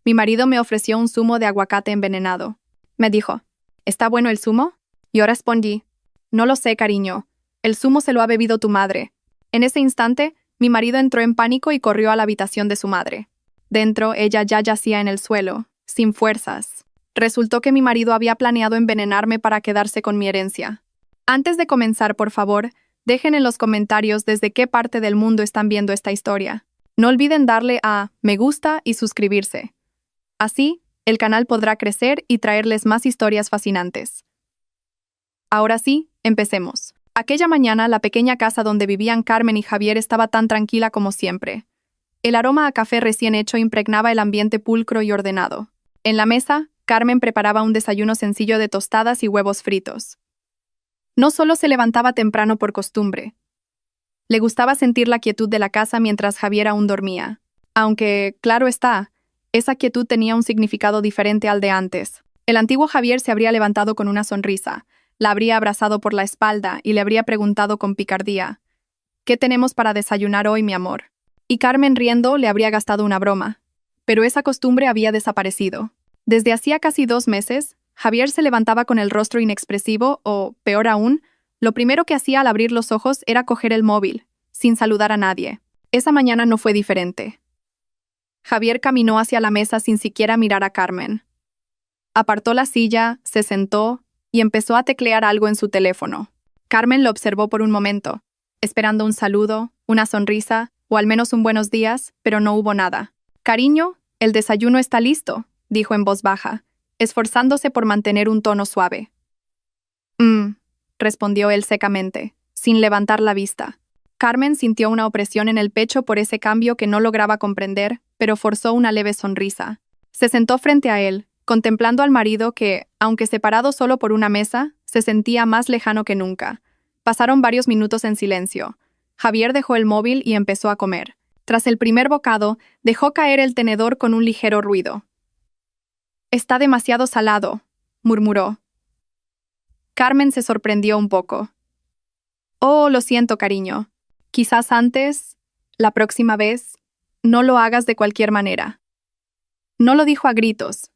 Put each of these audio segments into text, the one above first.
Mi marido me ofreció un zumo de aguacate envenenado. Me dijo, ¿está bueno el zumo? Yo respondí, no lo sé, cariño. El zumo se lo ha bebido tu madre. En ese instante, mi marido entró en pánico y corrió a la habitación de su madre. Dentro, ella ya yacía en el suelo, sin fuerzas. Resultó que mi marido había planeado envenenarme para quedarse con mi herencia. Antes de comenzar, por favor, dejen en los comentarios desde qué parte del mundo están viendo esta historia. No olviden darle a me gusta y suscribirse. Así, el canal podrá crecer y traerles más historias fascinantes. Ahora sí, empecemos. Aquella mañana, la pequeña casa donde vivían Carmen y Javier estaba tan tranquila como siempre. El aroma a café recién hecho impregnaba el ambiente pulcro y ordenado. En la mesa, Carmen preparaba un desayuno sencillo de tostadas y huevos fritos. No solo se levantaba temprano por costumbre. Le gustaba sentir la quietud de la casa mientras Javier aún dormía. Aunque, claro está, esa quietud tenía un significado diferente al de antes. El antiguo Javier se habría levantado con una sonrisa, la habría abrazado por la espalda y le habría preguntado con picardía, ¿qué tenemos para desayunar hoy, mi amor? Y Carmen, riendo, le habría gastado una broma. Pero esa costumbre había desaparecido. Desde hacía casi 2 meses, Javier se levantaba con el rostro inexpresivo o, peor aún, lo primero que hacía al abrir los ojos era coger el móvil, sin saludar a nadie. Esa mañana no fue diferente. Javier caminó hacia la mesa sin siquiera mirar a Carmen. Apartó la silla, se sentó y empezó a teclear algo en su teléfono. Carmen lo observó por un momento, esperando un saludo, una sonrisa o al menos un buenos días, pero no hubo nada. «Cariño, el desayuno está listo», dijo en voz baja, esforzándose por mantener un tono suave. Respondió él secamente, sin levantar la vista. Carmen sintió una opresión en el pecho por ese cambio que no lograba comprender, pero forzó una leve sonrisa. Se sentó frente a él, contemplando al marido que, aunque separado solo por una mesa, se sentía más lejano que nunca. Pasaron varios minutos en silencio. Javier dejó el móvil y empezó a comer. Tras el primer bocado, dejó caer el tenedor con un ligero ruido. «Está demasiado salado», murmuró. Carmen se sorprendió un poco. «Oh, lo siento, cariño. Quizás antes, la próxima vez, no lo hagas de cualquier manera». No lo dijo a gritos,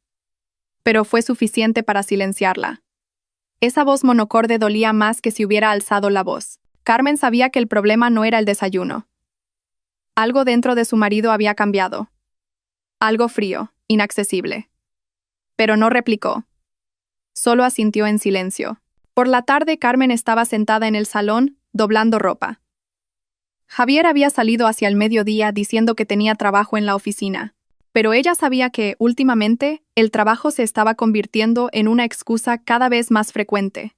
pero fue suficiente para silenciarla. Esa voz monocorde dolía más que si hubiera alzado la voz. Carmen sabía que el problema no era el desayuno. Algo dentro de su marido había cambiado. Algo frío, inaccesible. Pero no replicó. Solo asintió en silencio. Por la tarde, Carmen estaba sentada en el salón, doblando ropa. Javier había salido hacia el mediodía diciendo que tenía trabajo en la oficina, pero ella sabía que, últimamente, el trabajo se estaba convirtiendo en una excusa cada vez más frecuente.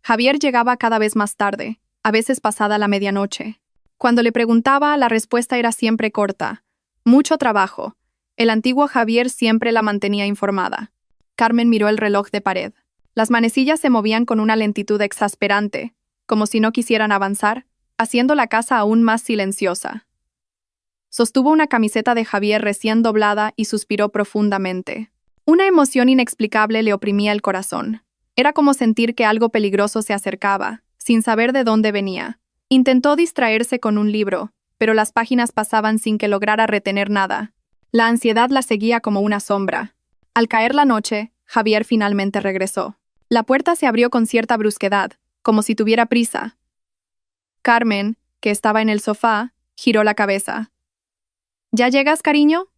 Javier llegaba cada vez más tarde, a veces pasada la medianoche. Cuando le preguntaba, la respuesta era siempre corta. Mucho trabajo. El antiguo Javier siempre la mantenía informada. Carmen miró el reloj de pared. Las manecillas se movían con una lentitud exasperante, como si no quisieran avanzar, haciendo la casa aún más silenciosa. Sostuvo una camiseta de Javier recién doblada y suspiró profundamente. Una emoción inexplicable le oprimía el corazón. Era como sentir que algo peligroso se acercaba, sin saber de dónde venía. Intentó distraerse con un libro, pero las páginas pasaban sin que lograra retener nada. La ansiedad la seguía como una sombra. Al caer la noche, Javier finalmente regresó. La puerta se abrió con cierta brusquedad, como si tuviera prisa. Carmen, que estaba en el sofá, giró la cabeza. «¿Ya llegas, cariño?»,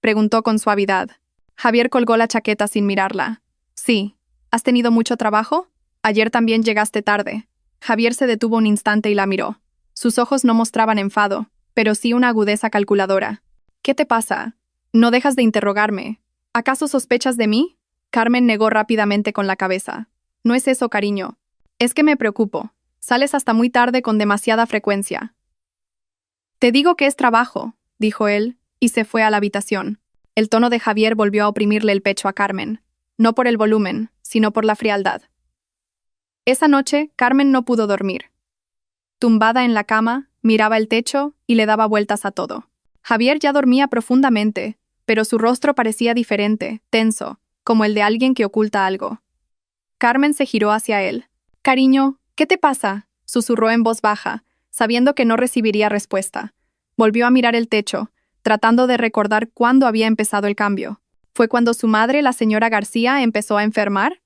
preguntó con suavidad. Javier colgó la chaqueta sin mirarla. «Sí. ¿Has tenido mucho trabajo? Ayer también llegaste tarde». Javier se detuvo un instante y la miró. Sus ojos no mostraban enfado, pero sí una agudeza calculadora. «¿Qué te pasa? No dejas de interrogarme. ¿Acaso sospechas de mí?». Carmen negó rápidamente con la cabeza. «No es eso, cariño. Es que me preocupo. Sales hasta muy tarde con demasiada frecuencia». «Te digo que es trabajo», dijo él, y se fue a la habitación. El tono de Javier volvió a oprimirle el pecho a Carmen, no por el volumen, sino por la frialdad. Esa noche, Carmen no pudo dormir. Tumbada en la cama, miraba el techo y le daba vueltas a todo. Javier ya dormía profundamente, pero su rostro parecía diferente, tenso, como el de alguien que oculta algo. Carmen se giró hacia él. «Cariño, ¿qué te pasa?», susurró en voz baja, sabiendo que no recibiría respuesta. Volvió a mirar el techo, tratando de recordar cuándo había empezado el cambio. ¿Fue cuando su madre, la señora García, empezó a enfermar?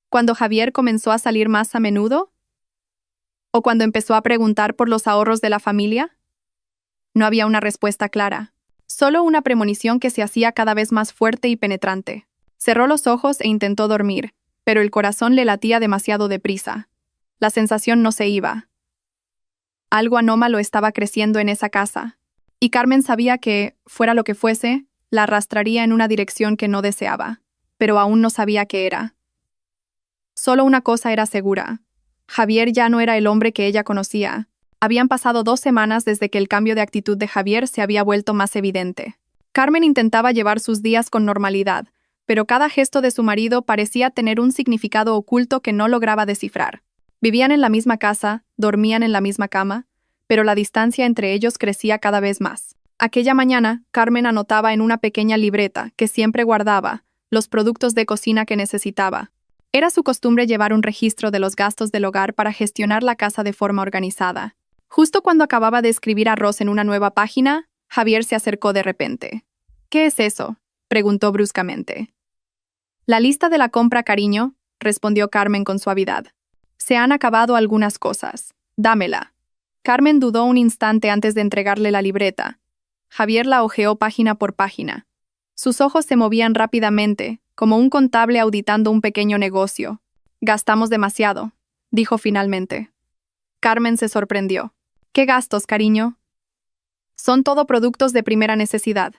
¿Cuando Javier comenzó a salir más a menudo? ¿O cuando empezó a preguntar por los ahorros de la familia? No había una respuesta clara, solo una premonición que se hacía cada vez más fuerte y penetrante. Cerró los ojos e intentó dormir, pero el corazón le latía demasiado deprisa. La sensación no se iba. Algo anómalo estaba creciendo en esa casa, y Carmen sabía que, fuera lo que fuese, la arrastraría en una dirección que no deseaba, pero aún no sabía qué era. Solo una cosa era segura. Javier ya no era el hombre que ella conocía. Habían pasado 2 semanas desde que el cambio de actitud de Javier se había vuelto más evidente. Carmen intentaba llevar sus días con normalidad, pero cada gesto de su marido parecía tener un significado oculto que no lograba descifrar. Vivían en la misma casa, dormían en la misma cama, pero la distancia entre ellos crecía cada vez más. Aquella mañana, Carmen anotaba en una pequeña libreta, que siempre guardaba, los productos de cocina que necesitaba. Era su costumbre llevar un registro de los gastos del hogar para gestionar la casa de forma organizada. Justo cuando acababa de escribir arroz en una nueva página, Javier se acercó de repente. «¿Qué es eso?», preguntó bruscamente. «La lista de la compra, cariño», respondió Carmen con suavidad. «Se han acabado algunas cosas. Dámela». Carmen dudó un instante antes de entregarle la libreta. Javier la hojeó página por página. Sus ojos se movían rápidamente, como un contable auditando un pequeño negocio. «Gastamos demasiado», dijo finalmente. Carmen se sorprendió. «¿Qué gastos, cariño?» «Son todo productos de primera necesidad».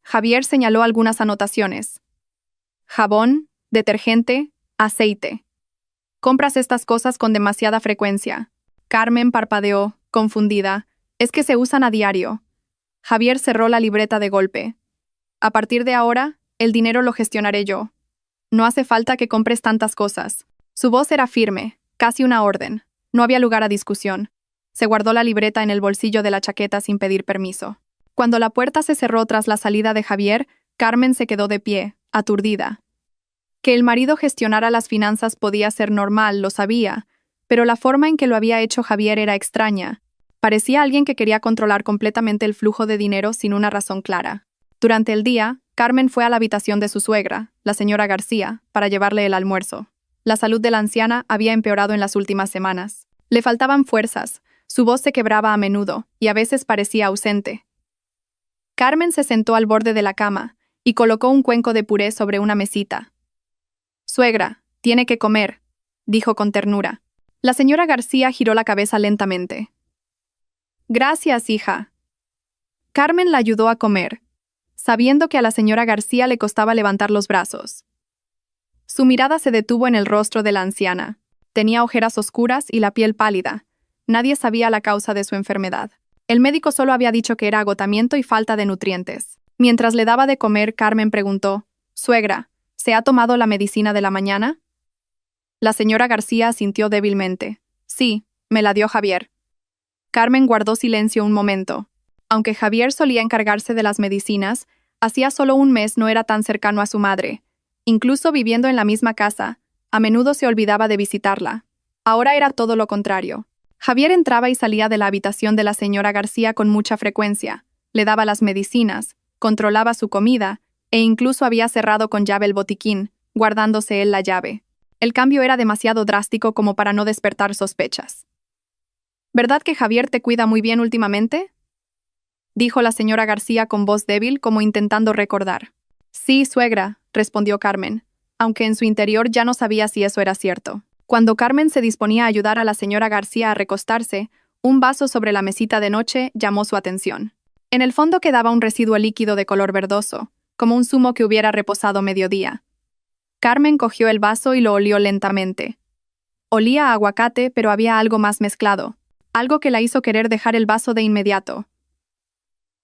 Javier señaló algunas anotaciones. «Jabón, detergente, aceite. Compras estas cosas con demasiada frecuencia». Carmen parpadeó, confundida. «Es que se usan a diario». Javier cerró la libreta de golpe. «A partir de ahora, el dinero lo gestionaré yo. No hace falta que compres tantas cosas». Su voz era firme, casi una orden. No había lugar a discusión. Se guardó la libreta en el bolsillo de la chaqueta sin pedir permiso. Cuando la puerta se cerró tras la salida de Javier, Carmen se quedó de pie, aturdida. Que el marido gestionara las finanzas podía ser normal, lo sabía, pero la forma en que lo había hecho Javier era extraña. Parecía alguien que quería controlar completamente el flujo de dinero sin una razón clara. Durante el día, Carmen fue a la habitación de su suegra, la señora García, para llevarle el almuerzo. La salud de la anciana había empeorado en las últimas semanas. Le faltaban fuerzas, su voz se quebraba a menudo, y a veces parecía ausente. Carmen se sentó al borde de la cama, y colocó un cuenco de puré sobre una mesita. «Suegra, tiene que comer», dijo con ternura. La señora García giró la cabeza lentamente. «Gracias, hija». Carmen la ayudó a comer, sabiendo que a la señora García le costaba levantar los brazos. Su mirada se detuvo en el rostro de la anciana. Tenía ojeras oscuras y la piel pálida. Nadie sabía la causa de su enfermedad. El médico solo había dicho que era agotamiento y falta de nutrientes. Mientras le daba de comer, Carmen preguntó: «Suegra, ¿se ha tomado la medicina de la mañana?» La señora García asintió débilmente. «Sí, me la dio Javier». Carmen guardó silencio un momento. Aunque Javier solía encargarse de las medicinas, hacía solo un mes no era tan cercano a su madre. Incluso viviendo en la misma casa, a menudo se olvidaba de visitarla. Ahora era todo lo contrario. Javier entraba y salía de la habitación de la señora García con mucha frecuencia. Le daba las medicinas, controlaba su comida, e incluso había cerrado con llave el botiquín, guardándose él la llave. El cambio era demasiado drástico como para no despertar sospechas. «¿Verdad que Javier te cuida muy bien últimamente?», dijo la señora García con voz débil, como intentando recordar. «Sí, suegra», respondió Carmen, aunque en su interior ya no sabía si eso era cierto. Cuando Carmen se disponía a ayudar a la señora García a recostarse, un vaso sobre la mesita de noche llamó su atención. En el fondo quedaba un residuo líquido de color verdoso, como un zumo que hubiera reposado mediodía. Carmen cogió el vaso y lo olió lentamente. Olía a aguacate, pero había algo más mezclado, algo que la hizo querer dejar el vaso de inmediato.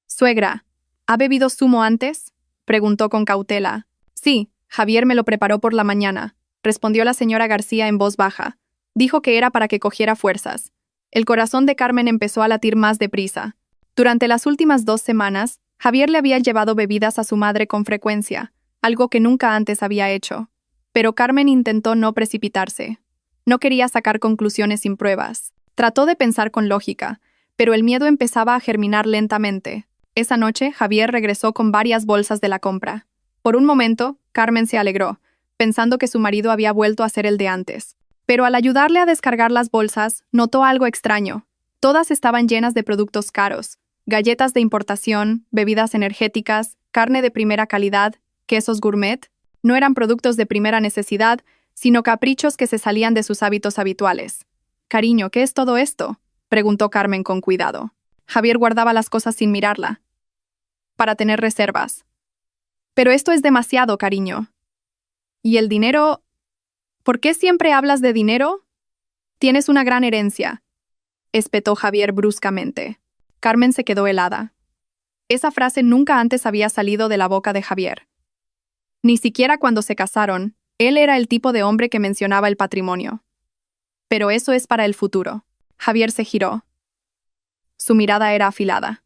«Suegra, ¿ha bebido zumo antes?», preguntó con cautela. «Sí, Javier me lo preparó por la mañana», respondió la señora García en voz baja. Dijo que era para que cogiera fuerzas. El corazón de Carmen empezó a latir más deprisa. Durante las últimas 2 semanas, Javier le había llevado bebidas a su madre con frecuencia, algo que nunca antes había hecho. Pero Carmen intentó no precipitarse. No quería sacar conclusiones sin pruebas. Trató de pensar con lógica, pero el miedo empezaba a germinar lentamente. Esa noche, Javier regresó con varias bolsas de la compra. Por un momento, Carmen se alegró, pensando que su marido había vuelto a ser el de antes. Pero al ayudarle a descargar las bolsas, notó algo extraño. Todas estaban llenas de productos caros: galletas de importación, bebidas energéticas, carne de primera calidad, quesos gourmet. No eran productos de primera necesidad, sino caprichos que se salían de sus hábitos habituales. «Cariño, ¿qué es todo esto?», preguntó Carmen con cuidado. Javier guardaba las cosas sin mirarla, para tener reservas. «Pero esto es demasiado, cariño. ¿Y el dinero? ¿Por qué siempre hablas de dinero? Tienes una gran herencia», espetó Javier bruscamente. Carmen se quedó helada. Esa frase nunca antes había salido de la boca de Javier. Ni siquiera cuando se casaron, él era el tipo de hombre que mencionaba el patrimonio. «Pero eso es para el futuro». Javier se giró. Su mirada era afilada.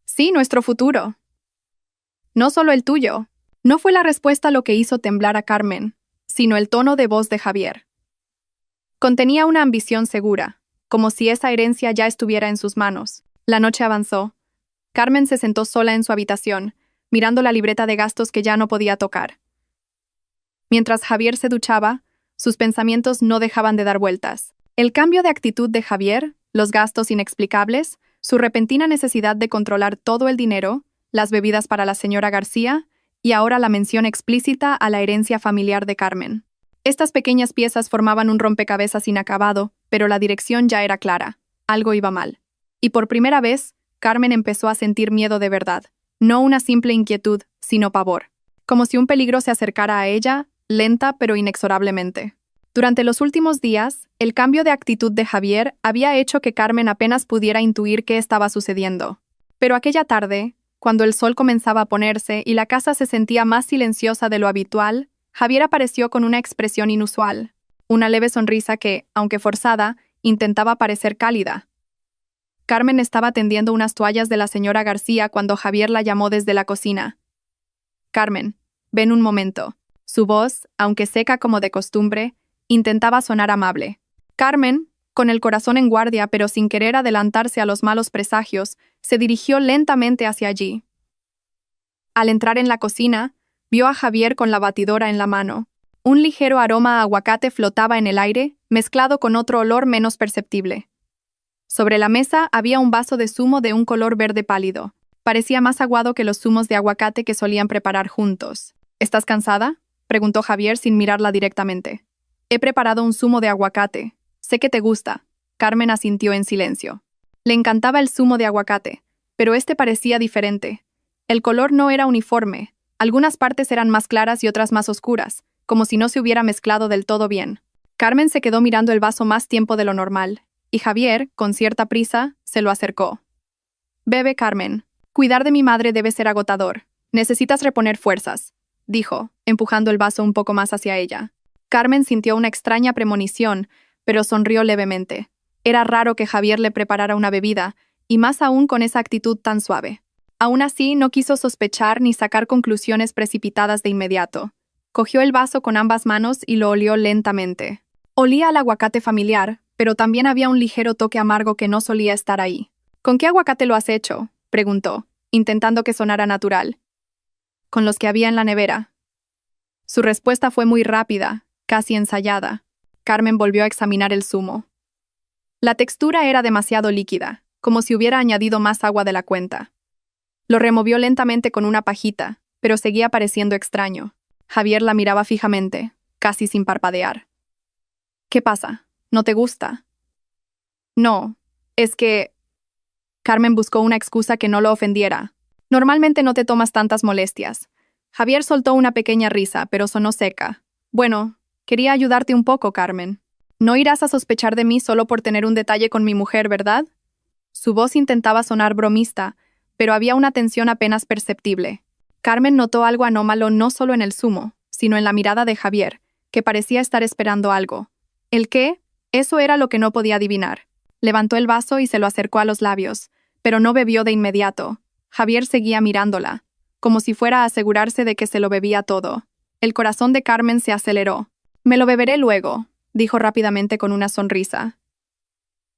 «Sí, nuestro futuro. No solo el tuyo». No fue la respuesta lo que hizo temblar a Carmen, sino el tono de voz de Javier. Contenía una ambición segura, como si esa herencia ya estuviera en sus manos. La noche avanzó. Carmen se sentó sola en su habitación, mirando la libreta de gastos que ya no podía tocar. Mientras Javier se duchaba, sus pensamientos no dejaban de dar vueltas. El cambio de actitud de Javier, los gastos inexplicables, su repentina necesidad de controlar todo el dinero, las bebidas para la señora García, y ahora la mención explícita a la herencia familiar de Carmen. Estas pequeñas piezas formaban un rompecabezas inacabado, pero la dirección ya era clara. Algo iba mal. Y por primera vez, Carmen empezó a sentir miedo de verdad. No una simple inquietud, sino pavor. Como si un peligro se acercara a ella, lenta pero inexorablemente. Durante los últimos días, el cambio de actitud de Javier había hecho que Carmen apenas pudiera intuir qué estaba sucediendo. Pero aquella tarde, cuando el sol comenzaba a ponerse y la casa se sentía más silenciosa de lo habitual, Javier apareció con una expresión inusual, una leve sonrisa que, aunque forzada, intentaba parecer cálida. Carmen estaba tendiendo unas toallas de la señora García cuando Javier la llamó desde la cocina. «Carmen, ven un momento». Su voz, aunque seca como de costumbre, intentaba sonar amable. Carmen, con el corazón en guardia pero sin querer adelantarse a los malos presagios, se dirigió lentamente hacia allí. Al entrar en la cocina, vio a Javier con la batidora en la mano. Un ligero aroma a aguacate flotaba en el aire, mezclado con otro olor menos perceptible. Sobre la mesa había un vaso de zumo de un color verde pálido. Parecía más aguado que los zumos de aguacate que solían preparar juntos. «¿Estás cansada?», preguntó Javier sin mirarla directamente. «He preparado un zumo de aguacate. Sé que te gusta». Carmen asintió en silencio. Le encantaba el zumo de aguacate, pero este parecía diferente. El color no era uniforme. Algunas partes eran más claras y otras más oscuras, como si no se hubiera mezclado del todo bien. Carmen se quedó mirando el vaso más tiempo de lo normal, y Javier, con cierta prisa, se lo acercó. «Bebe, Carmen. Cuidar de mi madre debe ser agotador. Necesitas reponer fuerzas», dijo, empujando el vaso un poco más hacia ella. Carmen sintió una extraña premonición, pero sonrió levemente. Era raro que Javier le preparara una bebida, y más aún con esa actitud tan suave. Aún así, no quiso sospechar ni sacar conclusiones precipitadas de inmediato. Cogió el vaso con ambas manos y lo olió lentamente. Olía al aguacate familiar, pero también había un ligero toque amargo que no solía estar ahí. «¿Con qué aguacate lo has hecho?», preguntó, intentando que sonara natural. «Con los que había en la nevera». Su respuesta fue muy rápida, casi ensayada. Carmen volvió a examinar el zumo. La textura era demasiado líquida, como si hubiera añadido más agua de la cuenta. Lo removió lentamente con una pajita, pero seguía pareciendo extraño. Javier la miraba fijamente, casi sin parpadear. «¿Qué pasa? ¿No te gusta?» «No, es que...». Carmen buscó una excusa que no lo ofendiera. «Normalmente no te tomas tantas molestias». Javier soltó una pequeña risa, pero sonó seca. «Bueno, quería ayudarte un poco, Carmen. No irás a sospechar de mí solo por tener un detalle con mi mujer, ¿verdad?». Su voz intentaba sonar bromista, pero había una tensión apenas perceptible. Carmen notó algo anómalo no solo en el zumo, sino en la mirada de Javier, que parecía estar esperando algo. ¿El qué? Eso era lo que no podía adivinar. Levantó el vaso y se lo acercó a los labios, pero no bebió de inmediato. Javier seguía mirándola, como si fuera a asegurarse de que se lo bebía todo. El corazón de Carmen se aceleró. «Me lo beberé luego», dijo rápidamente con una sonrisa.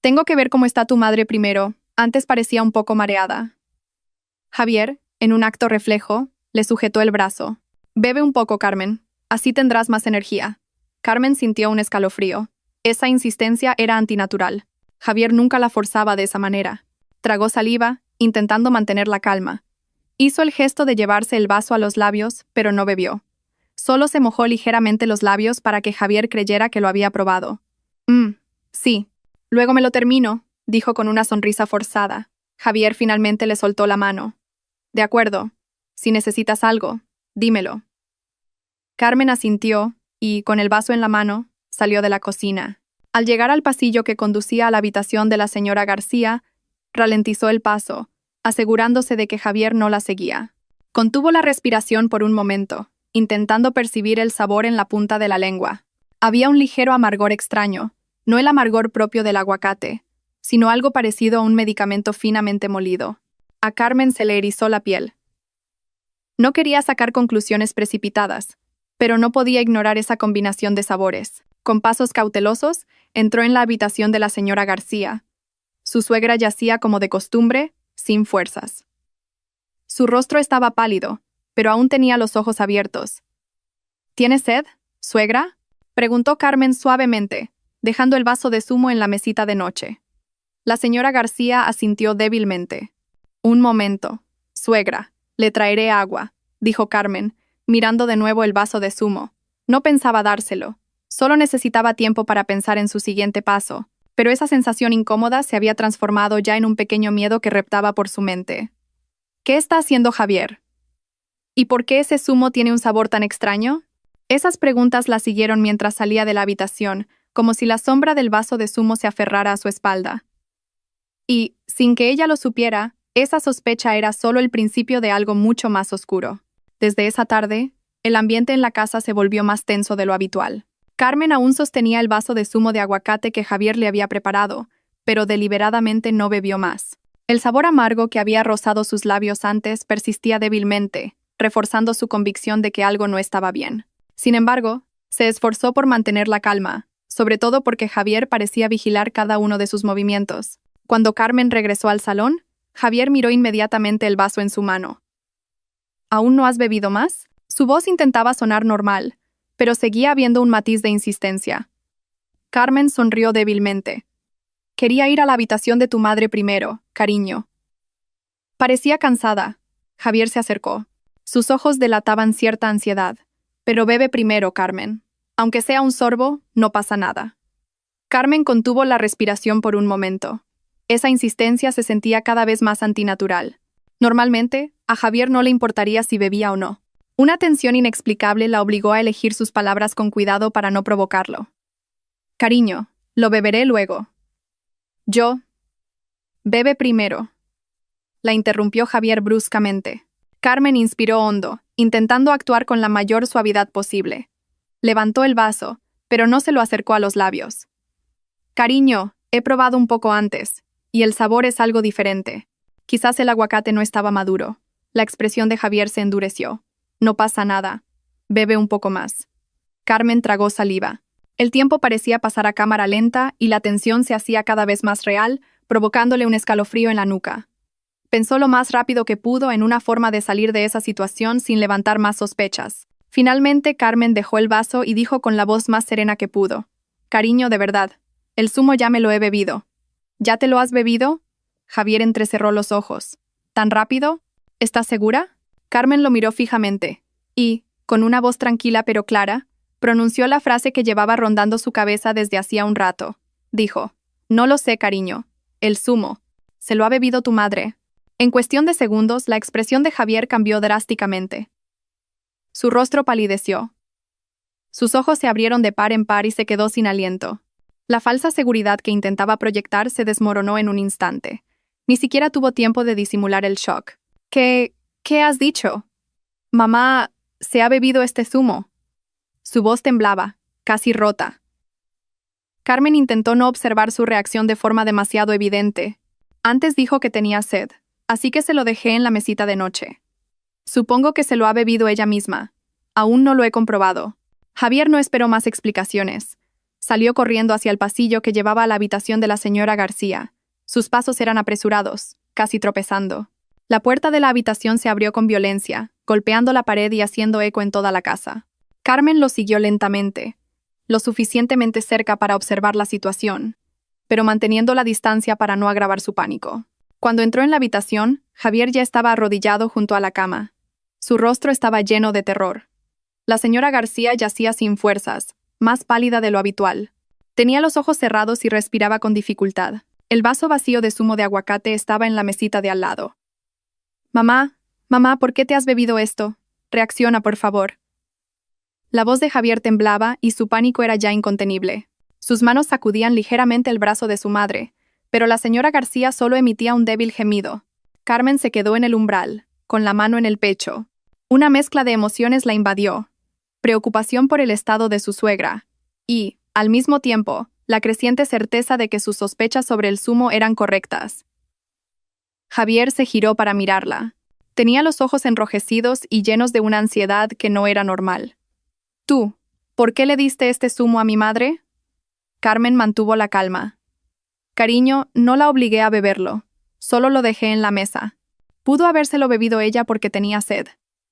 «Tengo que ver cómo está tu madre primero. Antes parecía un poco mareada». Javier, en un acto reflejo, le sujetó el brazo. Bebe un poco, Carmen. Así tendrás más energía. Carmen sintió un escalofrío. Esa insistencia era antinatural. Javier nunca la forzaba de esa manera. Tragó saliva, intentando mantener la calma. Hizo el gesto de llevarse el vaso a los labios, pero no bebió. Solo se mojó ligeramente los labios para que Javier creyera que lo había probado. Sí. Luego me lo termino, dijo con una sonrisa forzada. Javier finalmente le soltó la mano. De acuerdo. Si necesitas algo, dímelo. Carmen asintió y, con el vaso en la mano, salió de la cocina. Al llegar al pasillo que conducía a la habitación de la señora García, ralentizó el paso, asegurándose de que Javier no la seguía. Contuvo la respiración por un momento, intentando percibir el sabor en la punta de la lengua. Había un ligero amargor extraño, no el amargor propio del aguacate, sino algo parecido a un medicamento finamente molido. A Carmen se le erizó la piel. No quería sacar conclusiones precipitadas, pero no podía ignorar esa combinación de sabores. Con pasos cautelosos, entró en la habitación de la señora García. Su suegra yacía como de costumbre, sin fuerzas. Su rostro estaba pálido, pero aún tenía los ojos abiertos. ¿Tienes sed, suegra?, preguntó Carmen suavemente, dejando el vaso de zumo en la mesita de noche. La señora García asintió débilmente. Un momento, suegra, le traeré agua, dijo Carmen, mirando de nuevo el vaso de zumo. No pensaba dárselo, solo necesitaba tiempo para pensar en su siguiente paso, pero esa sensación incómoda se había transformado ya en un pequeño miedo que reptaba por su mente. ¿Qué está haciendo Javier? ¿Y por qué ese zumo tiene un sabor tan extraño? Esas preguntas la siguieron mientras salía de la habitación, como si la sombra del vaso de zumo se aferrara a su espalda. Y, sin que ella lo supiera, esa sospecha era solo el principio de algo mucho más oscuro. Desde esa tarde, el ambiente en la casa se volvió más tenso de lo habitual. Carmen aún sostenía el vaso de zumo de aguacate que Javier le había preparado, pero deliberadamente no bebió más. El sabor amargo que había rozado sus labios antes persistía débilmente, reforzando su convicción de que algo no estaba bien. Sin embargo, se esforzó por mantener la calma, sobre todo porque Javier parecía vigilar cada uno de sus movimientos. Cuando Carmen regresó al salón, Javier miró inmediatamente el vaso en su mano. ¿Aún no has bebido más? Su voz intentaba sonar normal, pero seguía habiendo un matiz de insistencia. Carmen sonrió débilmente. Quería ir a la habitación de tu madre primero, cariño. Parecía cansada. Javier se acercó. Sus ojos delataban cierta ansiedad. Pero bebe primero, Carmen. Aunque sea un sorbo, no pasa nada. Carmen contuvo la respiración por un momento. Esa insistencia se sentía cada vez más antinatural. Normalmente, a Javier no le importaría si bebía o no. Una tensión inexplicable la obligó a elegir sus palabras con cuidado para no provocarlo. Cariño, lo beberé luego. Yo. Bebe primero. La interrumpió Javier bruscamente. Carmen inspiró hondo, intentando actuar con la mayor suavidad posible. Levantó el vaso, pero no se lo acercó a los labios. Cariño, he probado un poco antes, y el sabor es algo diferente. Quizás el aguacate no estaba maduro. La expresión de Javier se endureció. No pasa nada. Bebe un poco más. Carmen tragó saliva. El tiempo parecía pasar a cámara lenta y la tensión se hacía cada vez más real, provocándole un escalofrío en la nuca. Pensó lo más rápido que pudo en una forma de salir de esa situación sin levantar más sospechas. Finalmente, Carmen dejó el vaso y dijo con la voz más serena que pudo. Cariño, de verdad. El zumo ya me lo he bebido. ¿Ya te lo has bebido? Javier entrecerró los ojos. ¿Tan rápido? ¿Estás segura? Carmen lo miró fijamente y, con una voz tranquila pero clara, pronunció la frase que llevaba rondando su cabeza desde hacía un rato. Dijo, no lo sé, cariño. El zumo. Se lo ha bebido tu madre. En cuestión de segundos, la expresión de Javier cambió drásticamente. Su rostro palideció. Sus ojos se abrieron de par en par y se quedó sin aliento. La falsa seguridad que intentaba proyectar se desmoronó en un instante. Ni siquiera tuvo tiempo de disimular el shock. ¿Qué has dicho? Mamá, ¿se ha bebido este zumo? Su voz temblaba, casi rota. Carmen intentó no observar su reacción de forma demasiado evidente. Antes dijo que tenía sed, así que se lo dejé en la mesita de noche. Supongo que se lo ha bebido ella misma. Aún no lo he comprobado. Javier no esperó más explicaciones. Salió corriendo hacia el pasillo que llevaba a la habitación de la señora García. Sus pasos eran apresurados, casi tropezando. La puerta de la habitación se abrió con violencia, golpeando la pared y haciendo eco en toda la casa. Carmen lo siguió lentamente, lo suficientemente cerca para observar la situación, pero manteniendo la distancia para no agravar su pánico. Cuando entró en la habitación, Javier ya estaba arrodillado junto a la cama. Su rostro estaba lleno de terror. La señora García yacía sin fuerzas, más pálida de lo habitual. Tenía los ojos cerrados y respiraba con dificultad. El vaso vacío de zumo de aguacate estaba en la mesita de al lado. Mamá, ¿por qué te has bebido esto? Reacciona, por favor. La voz de Javier temblaba y su pánico era ya incontenible. Sus manos sacudían ligeramente el brazo de su madre, pero la señora García solo emitía un débil gemido. Carmen se quedó en el umbral, con la mano en el pecho. Una mezcla de emociones la invadió. Preocupación por el estado de su suegra, y, al mismo tiempo, la creciente certeza de que sus sospechas sobre el zumo eran correctas. Javier se giró para mirarla. Tenía los ojos enrojecidos y llenos de una ansiedad que no era normal. «Tú, ¿por qué le diste este zumo a mi madre?» Carmen mantuvo la calma. «Cariño, no la obligué a beberlo. Solo lo dejé en la mesa. Pudo habérselo bebido ella porque tenía sed.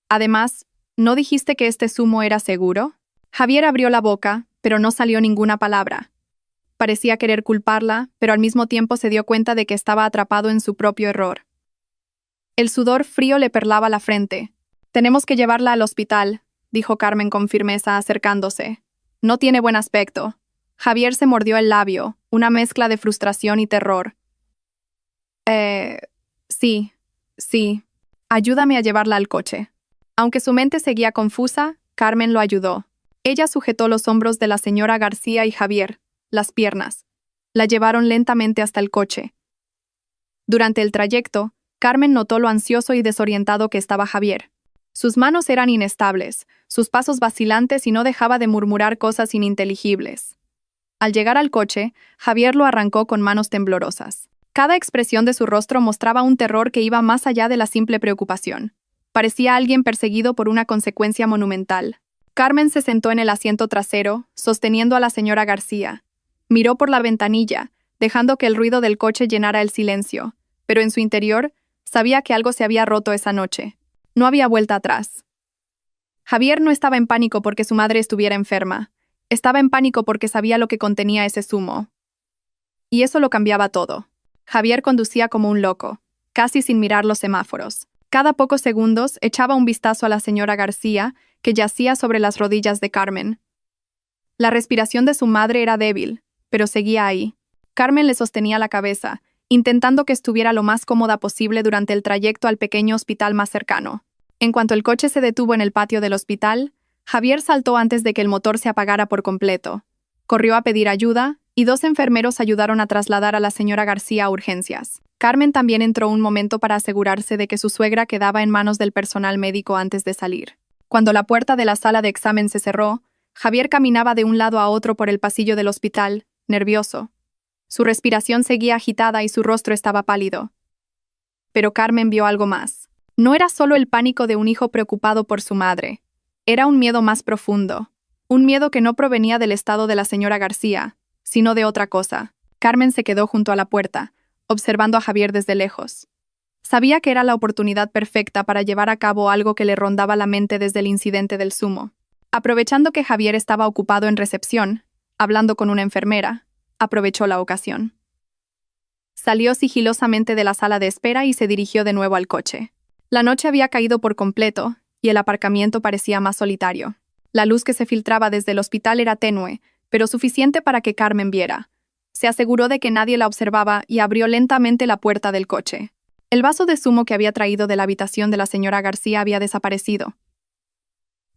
Además, ¿no dijiste que este zumo era seguro?» Javier abrió la boca, pero no salió ninguna palabra. Parecía querer culparla, pero al mismo tiempo se dio cuenta de que estaba atrapado en su propio error. El sudor frío le perlaba la frente. «Tenemos que llevarla al hospital», dijo Carmen con firmeza, acercándose. «No tiene buen aspecto». Javier se mordió el labio, una mezcla de frustración y terror. Sí. Ayúdame a llevarla al coche». Aunque su mente seguía confusa, Carmen lo ayudó. Ella sujetó los hombros de la señora García y Javier, las piernas. La llevaron lentamente hasta el coche. Durante el trayecto, Carmen notó lo ansioso y desorientado que estaba Javier. Sus manos eran inestables, sus pasos vacilantes y no dejaba de murmurar cosas ininteligibles. Al llegar al coche, Javier lo arrancó con manos temblorosas. Cada expresión de su rostro mostraba un terror que iba más allá de la simple preocupación. Parecía alguien perseguido por una consecuencia monumental. Carmen se sentó en el asiento trasero, sosteniendo a la señora García. Miró por la ventanilla, dejando que el ruido del coche llenara el silencio, pero en su interior sabía que algo se había roto esa noche. No había vuelta atrás. Javier no estaba en pánico porque su madre estuviera enferma. Estaba en pánico porque sabía lo que contenía ese zumo. Y eso lo cambiaba todo. Javier conducía como un loco, casi sin mirar los semáforos. Cada pocos segundos echaba un vistazo a la señora García, que yacía sobre las rodillas de Carmen. La respiración de su madre era débil, pero seguía ahí. Carmen le sostenía la cabeza, intentando que estuviera lo más cómoda posible durante el trayecto al pequeño hospital más cercano. En cuanto el coche se detuvo en el patio del hospital, Javier saltó antes de que el motor se apagara por completo. Corrió a pedir ayuda, y 2 enfermeros ayudaron a trasladar a la señora García a urgencias. Carmen también entró un momento para asegurarse de que su suegra quedaba en manos del personal médico antes de salir. Cuando la puerta de la sala de examen se cerró, Javier caminaba de un lado a otro por el pasillo del hospital, nervioso. Su respiración seguía agitada y su rostro estaba pálido. Pero Carmen vio algo más. No era solo el pánico de un hijo preocupado por su madre. Era un miedo más profundo. Un miedo que no provenía del estado de la señora García, sino de otra cosa. Carmen se quedó junto a la puerta, observando a Javier desde lejos. Sabía que era la oportunidad perfecta para llevar a cabo algo que le rondaba la mente desde el incidente del zumo. Aprovechando que Javier estaba ocupado en recepción, hablando con una enfermera, aprovechó la ocasión. Salió sigilosamente de la sala de espera y se dirigió de nuevo al coche. La noche había caído por completo, y el aparcamiento parecía más solitario. La luz que se filtraba desde el hospital era tenue, pero suficiente para que Carmen viera. Se aseguró de que nadie la observaba y abrió lentamente la puerta del coche. El vaso de zumo que había traído de la habitación de la señora García había desaparecido.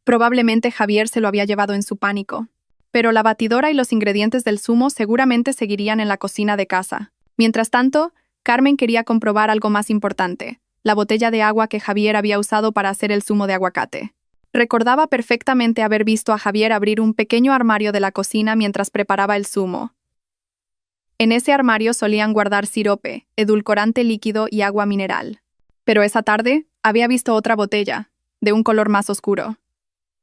Probablemente Javier se lo había llevado en su pánico, pero la batidora y los ingredientes del zumo seguramente seguirían en la cocina de casa. Mientras tanto, Carmen quería comprobar algo más importante: la botella de agua que Javier había usado para hacer el zumo de aguacate. Recordaba perfectamente haber visto a Javier abrir un pequeño armario de la cocina mientras preparaba el zumo. En ese armario solían guardar sirope, edulcorante líquido y agua mineral. Pero esa tarde había visto otra botella, de un color más oscuro.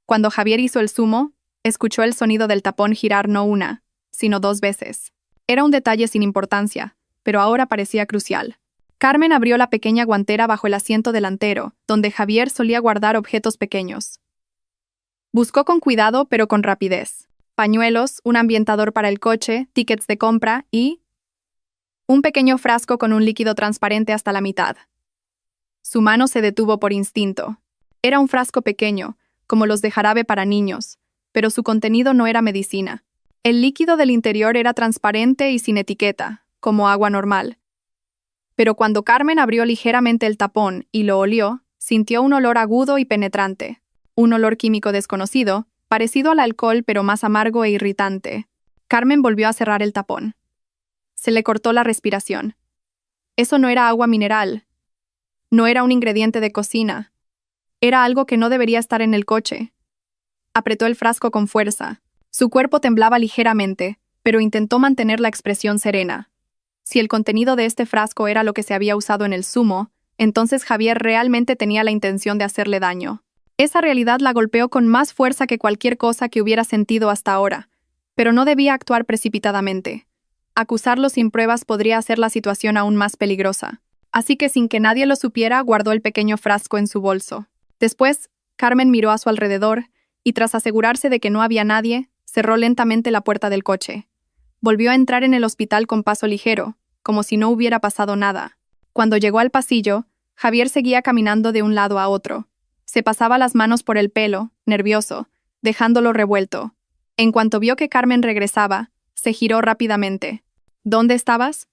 Cuando Javier hizo el zumo, escuchó el sonido del tapón girar no una, sino 2 veces. Era un detalle sin importancia, pero ahora parecía crucial. Carmen abrió la pequeña guantera bajo el asiento delantero, donde Javier solía guardar objetos pequeños. Buscó con cuidado pero con rapidez. Pañuelos, un ambientador para el coche, tickets de compra y un pequeño frasco con un líquido transparente hasta la mitad. Su mano se detuvo por instinto. Era un frasco pequeño, como los de jarabe para niños, pero su contenido no era medicina. El líquido del interior era transparente y sin etiqueta, como agua normal. Pero cuando Carmen abrió ligeramente el tapón y lo olió, sintió un olor agudo y penetrante. Un olor químico desconocido, parecido al alcohol pero más amargo e irritante. Carmen volvió a cerrar el tapón. Se le cortó la respiración. Eso no era agua mineral. No era un ingrediente de cocina. Era algo que no debería estar en el coche. Apretó el frasco con fuerza. Su cuerpo temblaba ligeramente, pero intentó mantener la expresión serena. Si el contenido de este frasco era lo que se había usado en el zumo, entonces Javier realmente tenía la intención de hacerle daño. Esa realidad la golpeó con más fuerza que cualquier cosa que hubiera sentido hasta ahora, pero no debía actuar precipitadamente. Acusarlo sin pruebas podría hacer la situación aún más peligrosa. Así que sin que nadie lo supiera, guardó el pequeño frasco en su bolso. Después, Carmen miró a su alrededor y tras asegurarse de que no había nadie, cerró lentamente la puerta del coche. Volvió a entrar en el hospital con paso ligero, como si no hubiera pasado nada. Cuando llegó al pasillo, Javier seguía caminando de un lado a otro. Se pasaba las manos por el pelo, nervioso, dejándolo revuelto. En cuanto vio que Carmen regresaba, se giró rápidamente. ¿Dónde estabas?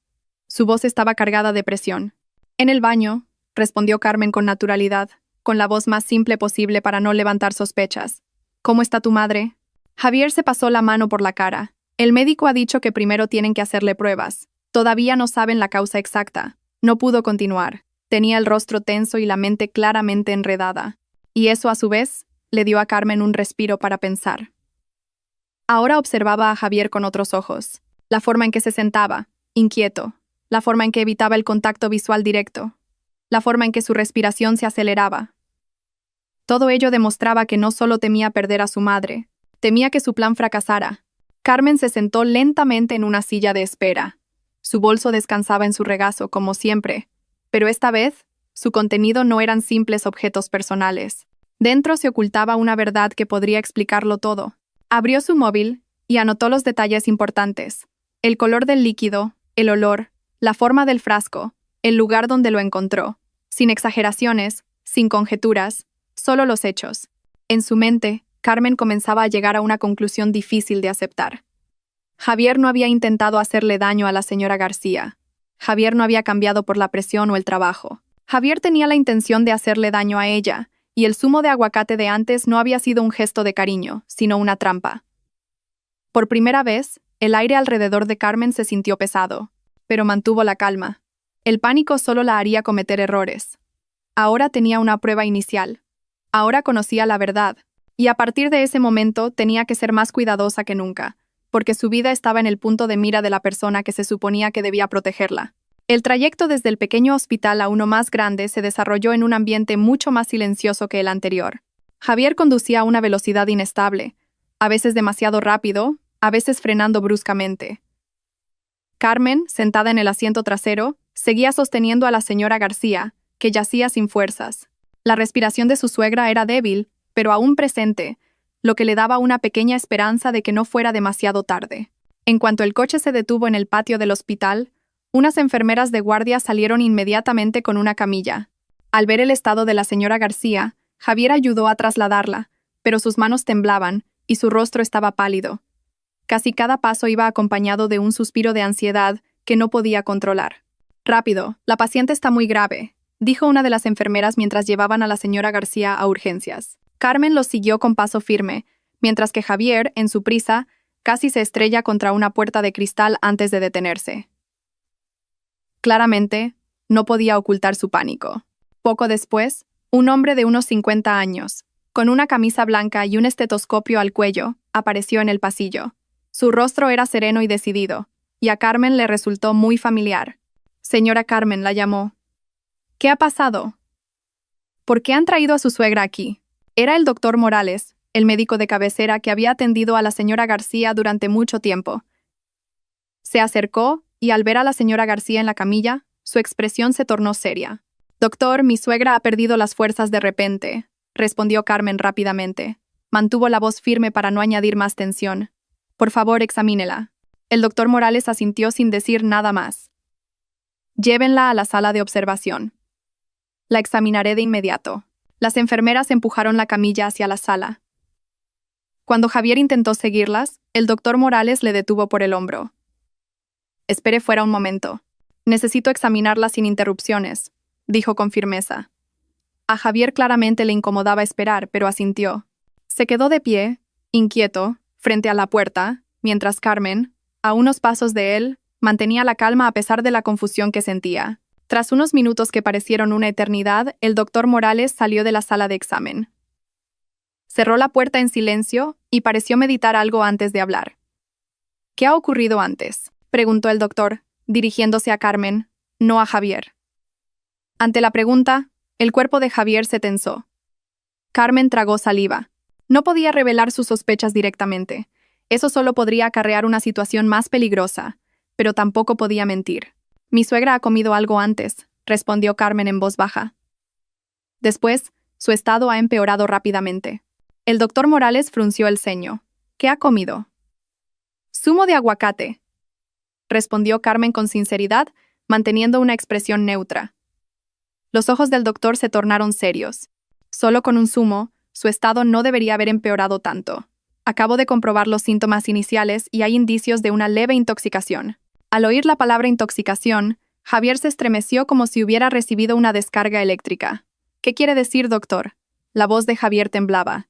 Su voz estaba cargada de presión. En el baño, respondió Carmen con naturalidad, con la voz más simple posible para no levantar sospechas. ¿Cómo está tu madre? Javier se pasó la mano por la cara. El médico ha dicho que primero tienen que hacerle pruebas. Todavía no saben la causa exacta. No pudo continuar. Tenía el rostro tenso y la mente claramente enredada. Y eso, a su vez, le dio a Carmen un respiro para pensar. Ahora observaba a Javier con otros ojos. La forma en que se sentaba, inquieto. La forma en que evitaba el contacto visual directo. La forma en que su respiración se aceleraba. Todo ello demostraba que no solo temía perder a su madre, temía que su plan fracasara. Carmen se sentó lentamente en una silla de espera. Su bolso descansaba en su regazo, como siempre, pero esta vez, su contenido no eran simples objetos personales. Dentro se ocultaba una verdad que podría explicarlo todo. Abrió su móvil y anotó los detalles importantes. El color del líquido, el olor, la forma del frasco, el lugar donde lo encontró. Sin exageraciones, sin conjeturas, solo los hechos. En su mente, Carmen comenzaba a llegar a una conclusión difícil de aceptar. Javier no había intentado hacerle daño a la señora García. Javier no había cambiado por la presión o el trabajo. Javier tenía la intención de hacerle daño a ella, y el zumo de aguacate de antes no había sido un gesto de cariño, sino una trampa. Por primera vez, el aire alrededor de Carmen se sintió pesado, pero mantuvo la calma. El pánico solo la haría cometer errores. Ahora tenía una prueba inicial. Ahora conocía la verdad, y a partir de ese momento tenía que ser más cuidadosa que nunca, porque su vida estaba en el punto de mira de la persona que se suponía que debía protegerla. El trayecto desde el pequeño hospital a uno más grande se desarrolló en un ambiente mucho más silencioso que el anterior. Javier conducía a una velocidad inestable, a veces demasiado rápido, a veces frenando bruscamente. Carmen, sentada en el asiento trasero, seguía sosteniendo a la señora García, que yacía sin fuerzas. La respiración de su suegra era débil, pero aún presente, lo que le daba una pequeña esperanza de que no fuera demasiado tarde. En cuanto el coche se detuvo en el patio del hospital, unas enfermeras de guardia salieron inmediatamente con una camilla. Al ver el estado de la señora García, Javier ayudó a trasladarla, pero sus manos temblaban y su rostro estaba pálido. Casi cada paso iba acompañado de un suspiro de ansiedad que no podía controlar. «Rápido, la paciente está muy grave», dijo una de las enfermeras mientras llevaban a la señora García a urgencias. Carmen los siguió con paso firme, mientras que Javier, en su prisa, casi se estrella contra una puerta de cristal antes de detenerse. Claramente, no podía ocultar su pánico. Poco después, un hombre de unos 50 años, con una camisa blanca y un estetoscopio al cuello, apareció en el pasillo. Su rostro era sereno y decidido, y a Carmen le resultó muy familiar. «Señora Carmen», la llamó. «¿Qué ha pasado? ¿Por qué han traído a su suegra aquí?» Era el doctor Morales, el médico de cabecera que había atendido a la señora García durante mucho tiempo. Se acercó y al ver a la señora García en la camilla, Su expresión se tornó seria. «Doctor, mi suegra ha perdido las fuerzas de repente», respondió Carmen rápidamente. Mantuvo la voz firme para no añadir más tensión. «Por favor, examínela». El doctor Morales asintió sin decir nada más. «Llévenla a la sala de observación. La examinaré de inmediato». Las enfermeras empujaron la camilla hacia la sala. Cuando Javier intentó seguirlas, el doctor Morales le detuvo por el hombro. «Espere fuera un momento. Necesito examinarla sin interrupciones», dijo con firmeza. A Javier claramente le incomodaba esperar, pero asintió. Se quedó de pie, inquieto, frente a la puerta, mientras Carmen, a unos pasos de él, mantenía la calma a pesar de la confusión que sentía. Tras unos minutos que parecieron una eternidad, el doctor Morales salió de la sala de examen. Cerró la puerta en silencio y pareció meditar algo antes de hablar. «¿Qué ha ocurrido antes?», preguntó el doctor, dirigiéndose a Carmen, no a Javier. Ante la pregunta, el cuerpo de Javier se tensó. Carmen tragó saliva. No podía revelar sus sospechas directamente. Eso solo podría acarrear una situación más peligrosa, pero tampoco podía mentir. «Mi suegra ha comido algo antes», respondió Carmen en voz baja. Después, su estado ha empeorado rápidamente. El doctor Morales frunció el ceño. «¿Qué ha comido?» «Zumo de aguacate», respondió Carmen con sinceridad, manteniendo una expresión neutra. Los ojos del doctor se tornaron serios. Solo con un zumo, su estado no debería haber empeorado tanto. Acabo de comprobar los síntomas iniciales y hay indicios de una leve intoxicación. Al oír la palabra intoxicación, Javier se estremeció como si hubiera recibido una descarga eléctrica. «¿Qué quiere decir, doctor?». La voz de Javier temblaba.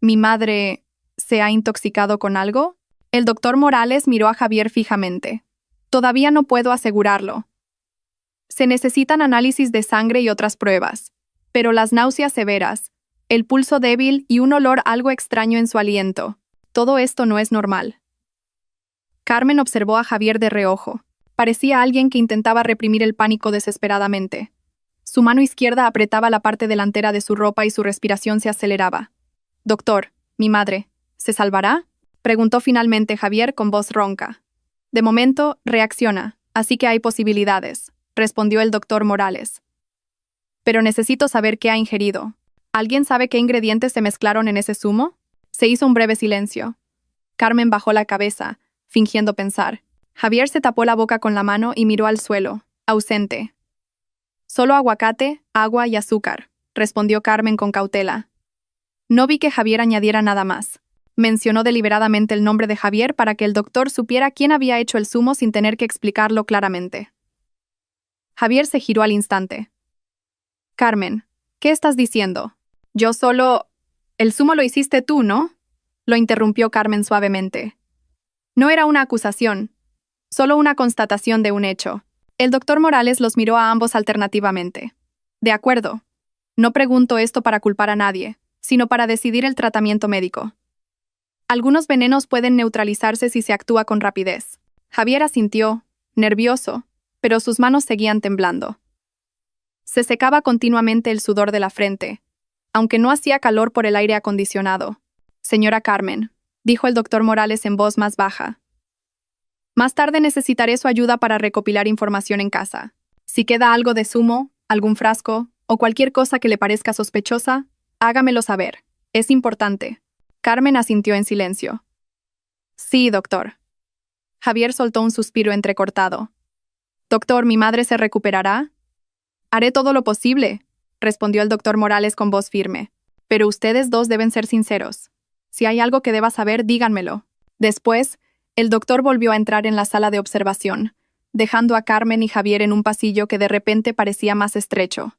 «¿Mi madre se ha intoxicado con algo?». El doctor Morales miró a Javier fijamente. «Todavía no puedo asegurarlo. Se necesitan análisis de sangre y otras pruebas, pero las náuseas severas, el pulso débil y un olor algo extraño en su aliento, todo esto no es normal». Carmen observó a Javier de reojo. Parecía alguien que intentaba reprimir el pánico desesperadamente. Su mano izquierda apretaba la parte delantera de su ropa y su respiración se aceleraba. «Doctor, mi madre, ¿se salvará?», preguntó finalmente Javier con voz ronca. «De momento, reacciona, así que hay posibilidades», respondió el doctor Morales. «Pero necesito saber qué ha ingerido. ¿Alguien sabe qué ingredientes se mezclaron en ese zumo?». Se hizo un breve silencio. Carmen bajó la cabeza, fingiendo pensar. Javier se tapó la boca con la mano y miró al suelo, ausente. «Solo aguacate, agua y azúcar», respondió Carmen con cautela. No vi que Javier añadiera nada más. Mencionó deliberadamente el nombre de Javier para que el doctor supiera quién había hecho el zumo sin tener que explicarlo claramente. Javier se giró al instante. «Carmen, ¿qué estás diciendo? Yo solo... El zumo lo hiciste tú, ¿no?», lo interrumpió Carmen suavemente. No era una acusación, solo una constatación de un hecho. El doctor Morales los miró a ambos alternativamente. «De acuerdo. No pregunto esto para culpar a nadie, sino para decidir el tratamiento médico. Algunos venenos pueden neutralizarse si se actúa con rapidez». Javier asintió, nervioso, pero sus manos seguían temblando. Se secaba continuamente el sudor de la frente, aunque no hacía calor por el aire acondicionado. «Señora Carmen», dijo el doctor Morales en voz más baja. «Más tarde necesitaré su ayuda para recopilar información en casa. Si queda algo de zumo, algún frasco o cualquier cosa que le parezca sospechosa, hágamelo saber. Es importante». Carmen asintió en silencio. «Sí, doctor». Javier soltó un suspiro entrecortado. «Doctor, ¿mi madre se recuperará?». «Haré todo lo posible», respondió el doctor Morales con voz firme. «Pero ustedes dos deben ser sinceros. Si hay algo que deba saber, díganmelo». Después, el doctor volvió a entrar en la sala de observación, dejando a Carmen y Javier en un pasillo que de repente parecía más estrecho.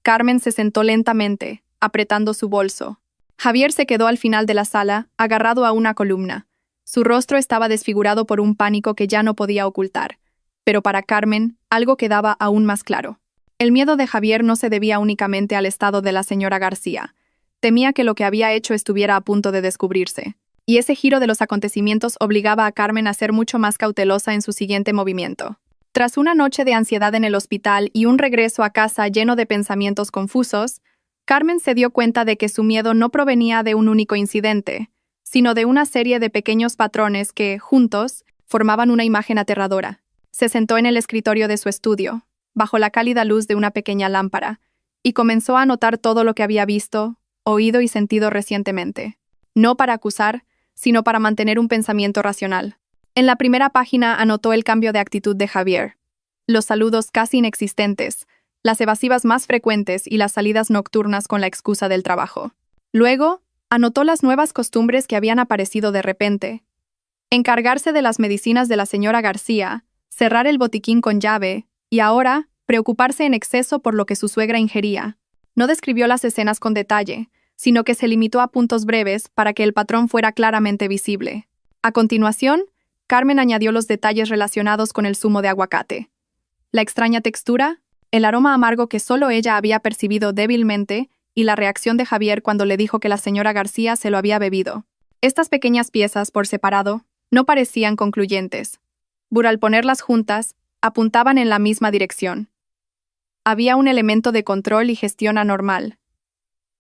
Carmen se sentó lentamente, apretando su bolso. Javier se quedó al final de la sala, agarrado a una columna. Su rostro estaba desfigurado por un pánico que ya no podía ocultar. Pero para Carmen, algo quedaba aún más claro. El miedo de Javier no se debía únicamente al estado de la señora García. Temía que lo que había hecho estuviera a punto de descubrirse. Y ese giro de los acontecimientos obligaba a Carmen a ser mucho más cautelosa en su siguiente movimiento. Tras una noche de ansiedad en el hospital y un regreso a casa lleno de pensamientos confusos, Carmen se dio cuenta de que su miedo no provenía de un único incidente, sino de una serie de pequeños patrones que, juntos, formaban una imagen aterradora. Se sentó en el escritorio de su estudio, bajo la cálida luz de una pequeña lámpara, y comenzó a anotar todo lo que había visto, oído y sentido recientemente. No para acusar, sino para mantener un pensamiento racional. En la primera página anotó el cambio de actitud de Javier, los saludos casi inexistentes, las evasivas más frecuentes y las salidas nocturnas con la excusa del trabajo. Luego, anotó las nuevas costumbres que habían aparecido de repente. Encargarse de las medicinas de la señora García, cerrar el botiquín con llave, y ahora, preocuparse en exceso por lo que su suegra ingería. No describió las escenas con detalle, sino que se limitó a puntos breves para que el patrón fuera claramente visible. A continuación, Carmen añadió los detalles relacionados con el zumo de aguacate. La extraña textura, el aroma amargo que solo ella había percibido débilmente y la reacción de Javier cuando le dijo que la señora García se lo había bebido. Estas pequeñas piezas, por separado, no parecían concluyentes, pero al ponerlas juntas, apuntaban en la misma dirección. Había un elemento de control y gestión anormal.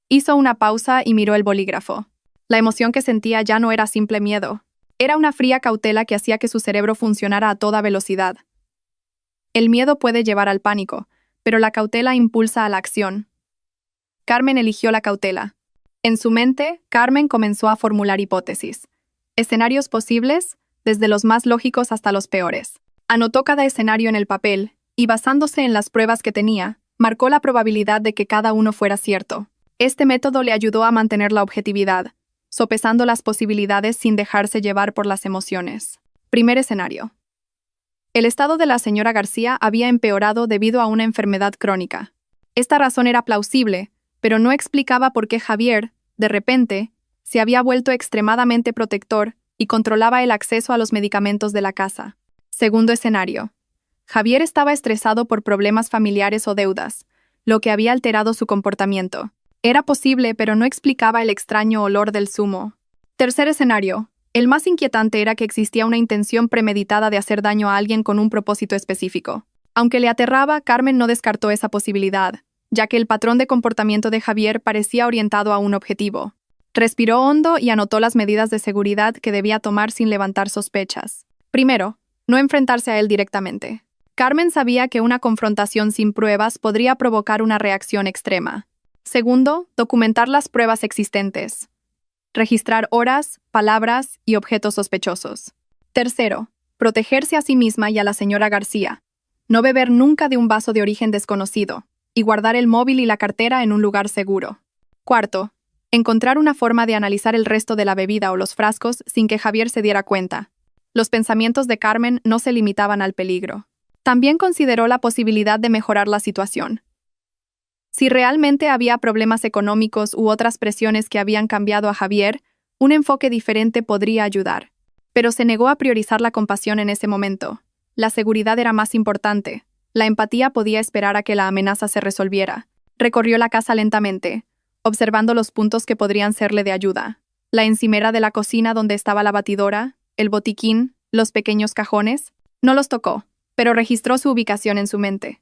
Hizo una pausa y miró el bolígrafo. La emoción que sentía ya no era simple miedo. Era una fría cautela que hacía que su cerebro funcionara a toda velocidad. El miedo puede llevar al pánico, pero la cautela impulsa a la acción. Carmen eligió la cautela. En su mente, Carmen comenzó a formular hipótesis. Escenarios posibles, desde los más lógicos hasta los peores. Anotó cada escenario en el papel, y basándose en las pruebas que tenía, marcó la probabilidad de que cada uno fuera cierto. Este método le ayudó a mantener la objetividad, sopesando las posibilidades sin dejarse llevar por las emociones. Primer escenario. El estado de la señora García había empeorado debido a una enfermedad crónica. Esta razón era plausible, pero no explicaba por qué Javier, de repente, se había vuelto extremadamente protector y controlaba el acceso a los medicamentos de la casa. Segundo escenario. Javier estaba estresado por problemas familiares o deudas, lo que había alterado su comportamiento. Era posible, pero no explicaba el extraño olor del zumo. Tercer escenario. El más inquietante era que existía una intención premeditada de hacer daño a alguien con un propósito específico. Aunque le aterraba, Carmen no descartó esa posibilidad, ya que el patrón de comportamiento de Javier parecía orientado a un objetivo. Respiró hondo y anotó las medidas de seguridad que debía tomar sin levantar sospechas. Primero, no enfrentarse a él directamente. Carmen sabía que una confrontación sin pruebas podría provocar una reacción extrema. Segundo, documentar las pruebas existentes. Registrar horas, palabras y objetos sospechosos. Tercero, protegerse a sí misma y a la señora García. No beber nunca de un vaso de origen desconocido, y guardar el móvil y la cartera en un lugar seguro. Cuarto, encontrar una forma de analizar el resto de la bebida o los frascos sin que Javier se diera cuenta. Los pensamientos de Carmen no se limitaban al peligro. También consideró la posibilidad de mejorar la situación. Si realmente había problemas económicos u otras presiones que habían cambiado a Javier, un enfoque diferente podría ayudar. Pero se negó a priorizar la compasión en ese momento. La seguridad era más importante. La empatía podía esperar a que la amenaza se resolviera. Recorrió la casa lentamente, observando los puntos que podrían serle de ayuda. La encimera de la cocina donde estaba la batidora, el botiquín, los pequeños cajones. No los tocó, pero registró su ubicación en su mente.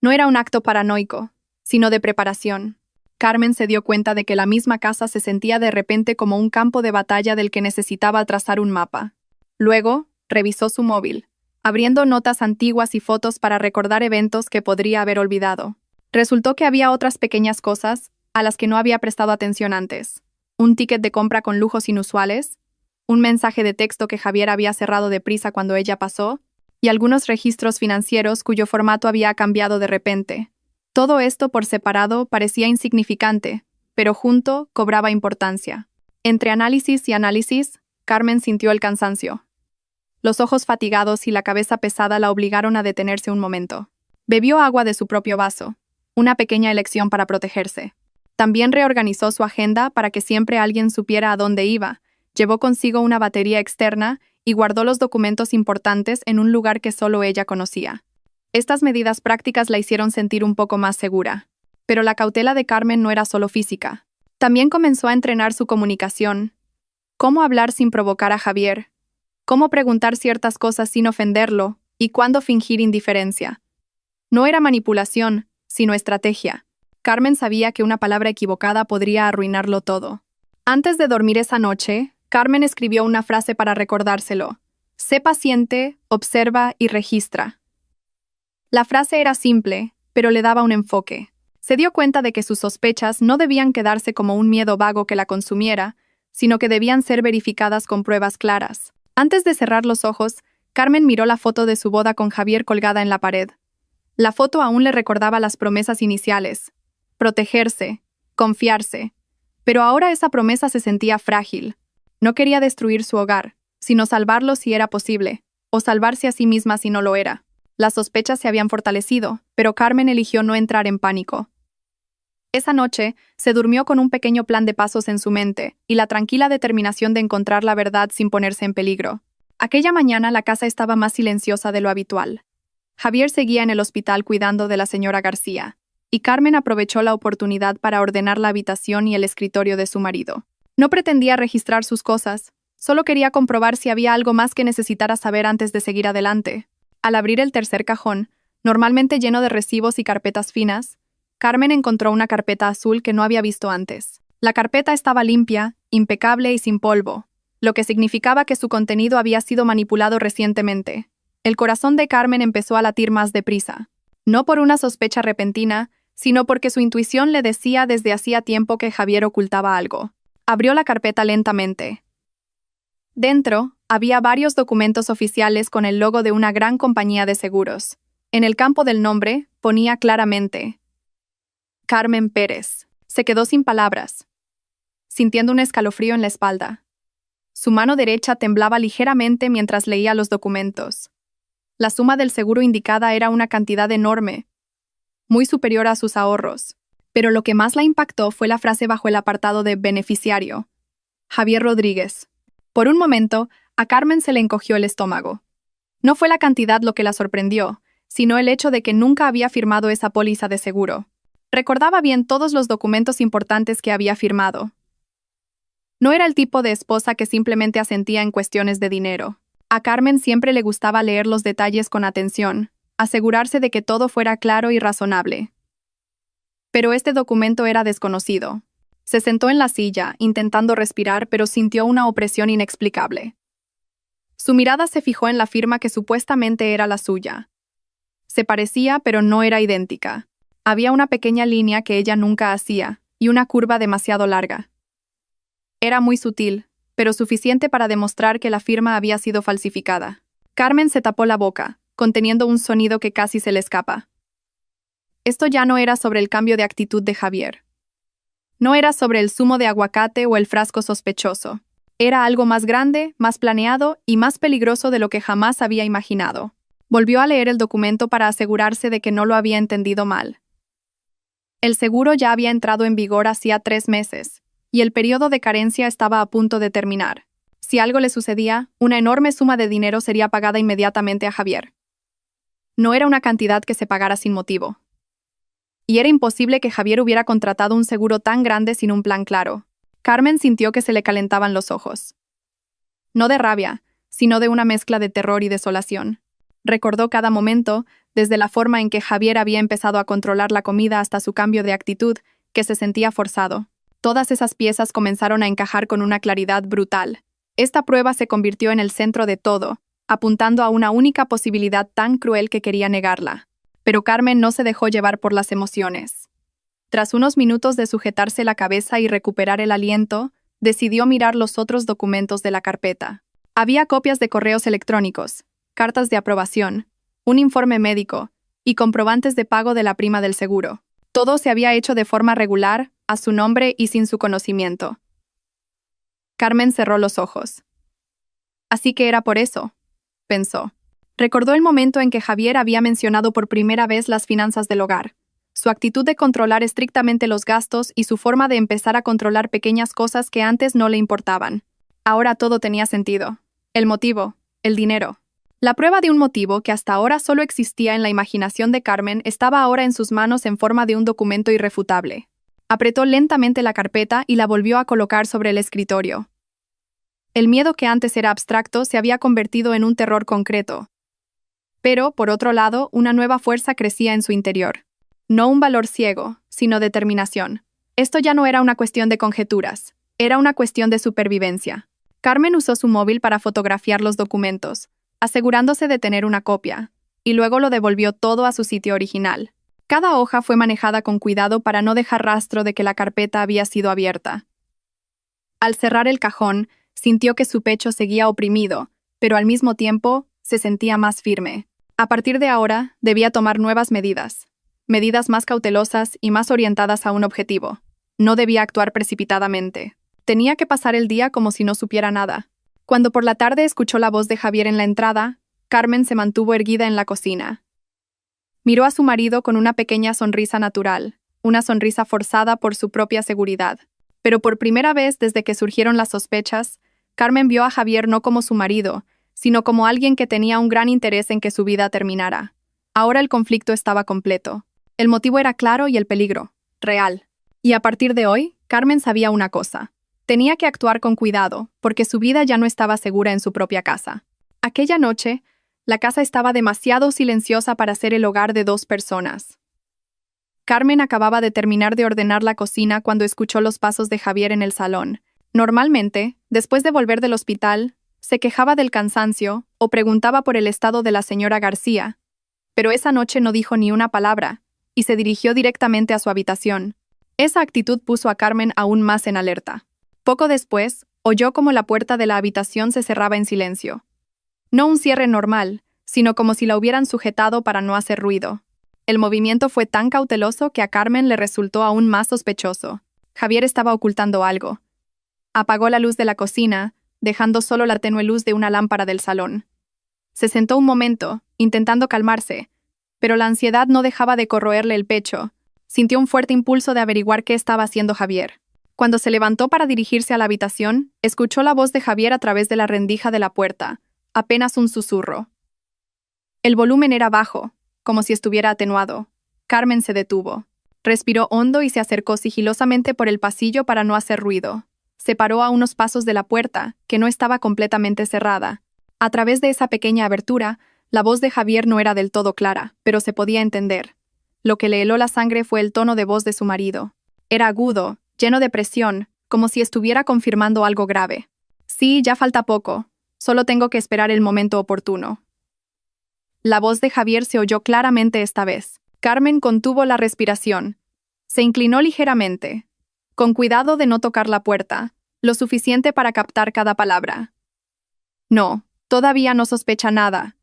No era un acto paranoico, sino de preparación. Carmen se dio cuenta de que la misma casa se sentía de repente como un campo de batalla del que necesitaba trazar un mapa. Luego, revisó su móvil, abriendo notas antiguas y fotos para recordar eventos que podría haber olvidado. Resultó que había otras pequeñas cosas a las que no había prestado atención antes. Un ticket de compra con lujos inusuales, un mensaje de texto que Javier había cerrado deprisa cuando ella pasó, y algunos registros financieros cuyo formato había cambiado de repente. Todo esto por separado parecía insignificante, pero junto cobraba importancia. Entre análisis y análisis, Carmen sintió el cansancio. Los ojos fatigados y la cabeza pesada la obligaron a detenerse un momento. Bebió agua de su propio vaso, una pequeña elección para protegerse. También reorganizó su agenda para que siempre alguien supiera a dónde iba, llevó consigo una batería externa y guardó los documentos importantes en un lugar que solo ella conocía. Estas medidas prácticas la hicieron sentir un poco más segura. Pero la cautela de Carmen no era solo física. También comenzó a entrenar su comunicación. Cómo hablar sin provocar a Javier. Cómo preguntar ciertas cosas sin ofenderlo y cuándo fingir indiferencia. No era manipulación, sino estrategia. Carmen sabía que una palabra equivocada podría arruinarlo todo. Antes de dormir esa noche, Carmen escribió una frase para recordárselo. Sé paciente, observa y registra. La frase era simple, pero le daba un enfoque. Se dio cuenta de que sus sospechas no debían quedarse como un miedo vago que la consumiera, sino que debían ser verificadas con pruebas claras. Antes de cerrar los ojos, Carmen miró la foto de su boda con Javier colgada en la pared. La foto aún le recordaba las promesas iniciales: protegerse, confiarse. Pero ahora esa promesa se sentía frágil. No quería destruir su hogar, sino salvarlo si era posible, o salvarse a sí misma si no lo era. Las sospechas se habían fortalecido, pero Carmen eligió no entrar en pánico. Esa noche, se durmió con un pequeño plan de pasos en su mente y la tranquila determinación de encontrar la verdad sin ponerse en peligro. Aquella mañana la casa estaba más silenciosa de lo habitual. Javier seguía en el hospital cuidando de la señora García, y Carmen aprovechó la oportunidad para ordenar la habitación y el escritorio de su marido. No pretendía registrar sus cosas, solo quería comprobar si había algo más que necesitara saber antes de seguir adelante. Al abrir el tercer cajón, normalmente lleno de recibos y carpetas finas, Carmen encontró una carpeta azul que no había visto antes. La carpeta estaba limpia, impecable y sin polvo, lo que significaba que su contenido había sido manipulado recientemente. El corazón de Carmen empezó a latir más deprisa, no por una sospecha repentina, sino porque su intuición le decía desde hacía tiempo que Javier ocultaba algo. Abrió la carpeta lentamente. Dentro, había varios documentos oficiales con el logo de una gran compañía de seguros. En el campo del nombre, ponía claramente: Carmen Pérez. Se quedó sin palabras, sintiendo un escalofrío en la espalda. Su mano derecha temblaba ligeramente mientras leía los documentos. La suma del seguro indicada era una cantidad enorme, muy superior a sus ahorros. Pero lo que más la impactó fue la frase bajo el apartado de beneficiario: Javier Rodríguez. Por un momento, a Carmen se le encogió el estómago. No fue la cantidad lo que la sorprendió, sino el hecho de que nunca había firmado esa póliza de seguro. Recordaba bien todos los documentos importantes que había firmado. No era el tipo de esposa que simplemente asentía en cuestiones de dinero. A Carmen siempre le gustaba leer los detalles con atención, asegurarse de que todo fuera claro y razonable. Pero este documento era desconocido. Se sentó en la silla, intentando respirar, pero sintió una opresión inexplicable. Su mirada se fijó en la firma que supuestamente era la suya. Se parecía, pero no era idéntica. Había una pequeña línea que ella nunca hacía, y una curva demasiado larga. Era muy sutil, pero suficiente para demostrar que la firma había sido falsificada. Carmen se tapó la boca, conteniendo un sonido que casi se le escapa. Esto ya no era sobre el cambio de actitud de Javier. No era sobre el zumo de aguacate o el frasco sospechoso. Era algo más grande, más planeado y más peligroso de lo que jamás había imaginado. Volvió a leer el documento para asegurarse de que no lo había entendido mal. El seguro ya había entrado en vigor hacía 3 meses, y el periodo de carencia estaba a punto de terminar. Si algo le sucedía, una enorme suma de dinero sería pagada inmediatamente a Javier. No era una cantidad que se pagara sin motivo. Y era imposible que Javier hubiera contratado un seguro tan grande sin un plan claro. Carmen sintió que se le calentaban los ojos. No de rabia, sino de una mezcla de terror y desolación. Recordó cada momento, desde la forma en que Javier había empezado a controlar la comida hasta su cambio de actitud, que se sentía forzado. Todas esas piezas comenzaron a encajar con una claridad brutal. Esta prueba se convirtió en el centro de todo, apuntando a una única posibilidad tan cruel que quería negarla. Pero Carmen no se dejó llevar por las emociones. Tras unos minutos de sujetarse la cabeza y recuperar el aliento, decidió mirar los otros documentos de la carpeta. Había copias de correos electrónicos, cartas de aprobación, un informe médico y comprobantes de pago de la prima del seguro. Todo se había hecho de forma regular, a su nombre y sin su conocimiento. Carmen cerró los ojos. Así que era por eso, pensó. Recordó el momento en que Javier había mencionado por primera vez las finanzas del hogar, su actitud de controlar estrictamente los gastos y su forma de empezar a controlar pequeñas cosas que antes no le importaban. Ahora todo tenía sentido. El motivo, el dinero. La prueba de un motivo que hasta ahora solo existía en la imaginación de Carmen estaba ahora en sus manos en forma de un documento irrefutable. Apretó lentamente la carpeta y la volvió a colocar sobre el escritorio. El miedo que antes era abstracto se había convertido en un terror concreto. Pero, por otro lado, una nueva fuerza crecía en su interior. No un valor ciego, sino determinación. Esto ya no era una cuestión de conjeturas, era una cuestión de supervivencia. Carmen usó su móvil para fotografiar los documentos, asegurándose de tener una copia, y luego lo devolvió todo a su sitio original. Cada hoja fue manejada con cuidado para no dejar rastro de que la carpeta había sido abierta. Al cerrar el cajón, sintió que su pecho seguía oprimido, pero al mismo tiempo se sentía más firme. A partir de ahora, debía tomar nuevas medidas más cautelosas y más orientadas a un objetivo. No debía actuar precipitadamente. Tenía que pasar el día como si no supiera nada. Cuando por la tarde escuchó la voz de Javier en la entrada, Carmen se mantuvo erguida en la cocina. Miró a su marido con una pequeña sonrisa natural, una sonrisa forzada por su propia seguridad. Pero por primera vez desde que surgieron las sospechas, Carmen vio a Javier no como su marido, sino como alguien que tenía un gran interés en que su vida terminara. Ahora el conflicto estaba completo. El motivo era claro y el peligro, real. Y a partir de hoy, Carmen sabía una cosa. Tenía que actuar con cuidado, porque su vida ya no estaba segura en su propia casa. Aquella noche, la casa estaba demasiado silenciosa para ser el hogar de 2 personas. Carmen acababa de terminar de ordenar la cocina cuando escuchó los pasos de Javier en el salón. Normalmente, después de volver del hospital, se quejaba del cansancio o preguntaba por el estado de la señora García. Pero esa noche no dijo ni una palabra, y se dirigió directamente a su habitación. Esa actitud puso a Carmen aún más en alerta. Poco después, oyó como la puerta de la habitación se cerraba en silencio. No un cierre normal, sino como si la hubieran sujetado para no hacer ruido. El movimiento fue tan cauteloso que a Carmen le resultó aún más sospechoso. Javier estaba ocultando algo. Apagó la luz de la cocina, dejando solo la tenue luz de una lámpara del salón. Se sentó un momento, intentando calmarse, pero la ansiedad no dejaba de corroerle el pecho. Sintió un fuerte impulso de averiguar qué estaba haciendo Javier. Cuando se levantó para dirigirse a la habitación, escuchó la voz de Javier a través de la rendija de la puerta, apenas un susurro. El volumen era bajo, como si estuviera atenuado. Carmen se detuvo. Respiró hondo y se acercó sigilosamente por el pasillo para no hacer ruido. Se paró a unos pasos de la puerta, que no estaba completamente cerrada. A través de esa pequeña abertura, la voz de Javier no era del todo clara, pero se podía entender. Lo que le heló la sangre fue el tono de voz de su marido. Era agudo, lleno de presión, como si estuviera confirmando algo grave. Sí, ya falta poco. Solo tengo que esperar el momento oportuno. La voz de Javier se oyó claramente esta vez. Carmen contuvo la respiración. Se inclinó ligeramente, con cuidado de no tocar la puerta, lo suficiente para captar cada palabra. No, todavía no sospecha nada,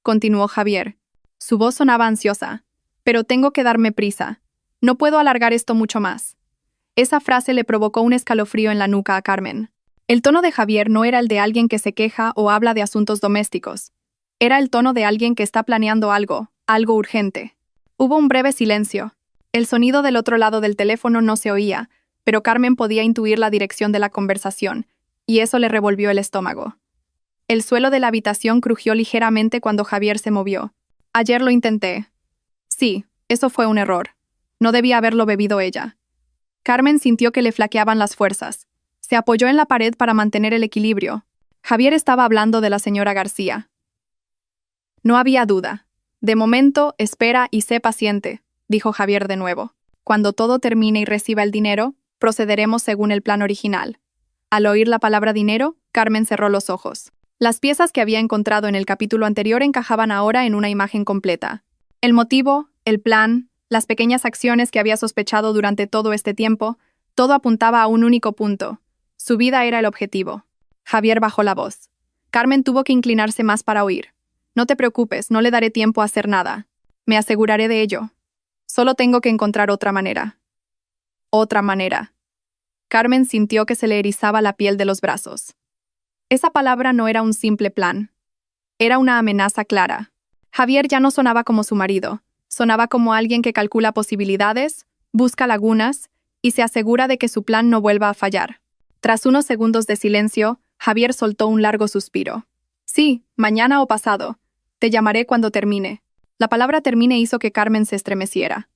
continuó Javier. Su voz sonaba ansiosa. Pero tengo que darme prisa. No puedo alargar esto mucho más. Esa frase le provocó un escalofrío en la nuca a Carmen. El tono de Javier no era el de alguien que se queja o habla de asuntos domésticos. Era el tono de alguien que está planeando algo urgente. Hubo un breve silencio. El sonido del otro lado del teléfono no se oía, pero Carmen podía intuir la dirección de la conversación, y eso le revolvió el estómago. El suelo de la habitación crujió ligeramente cuando Javier se movió. Ayer lo intenté. Sí, eso fue un error. No debía haberlo bebido ella. Carmen sintió que le flaqueaban las fuerzas. Se apoyó en la pared para mantener el equilibrio. Javier estaba hablando de la señora García. No había duda. De momento, espera y sé paciente, dijo Javier de nuevo. Cuando todo termine y reciba el dinero, procederemos según el plan original. Al oír la palabra dinero, Carmen cerró los ojos. Las piezas que había encontrado en el capítulo anterior encajaban ahora en una imagen completa. El motivo, el plan, las pequeñas acciones que había sospechado durante todo este tiempo, todo apuntaba a un único punto. Su vida era el objetivo. Javier bajó la voz. Carmen tuvo que inclinarse más para oír. No te preocupes, no le daré tiempo a hacer nada. Me aseguraré de ello. Solo tengo que encontrar otra manera. Otra manera. Carmen sintió que se le erizaba la piel de los brazos. Esa palabra no era un simple plan. Era una amenaza clara. Javier ya no sonaba como su marido. Sonaba como alguien que calcula posibilidades, busca lagunas y se asegura de que su plan no vuelva a fallar. Tras unos segundos de silencio, Javier soltó un largo suspiro. Sí, mañana o pasado. Te llamaré cuando termine. La palabra termine hizo que Carmen se estremeciera.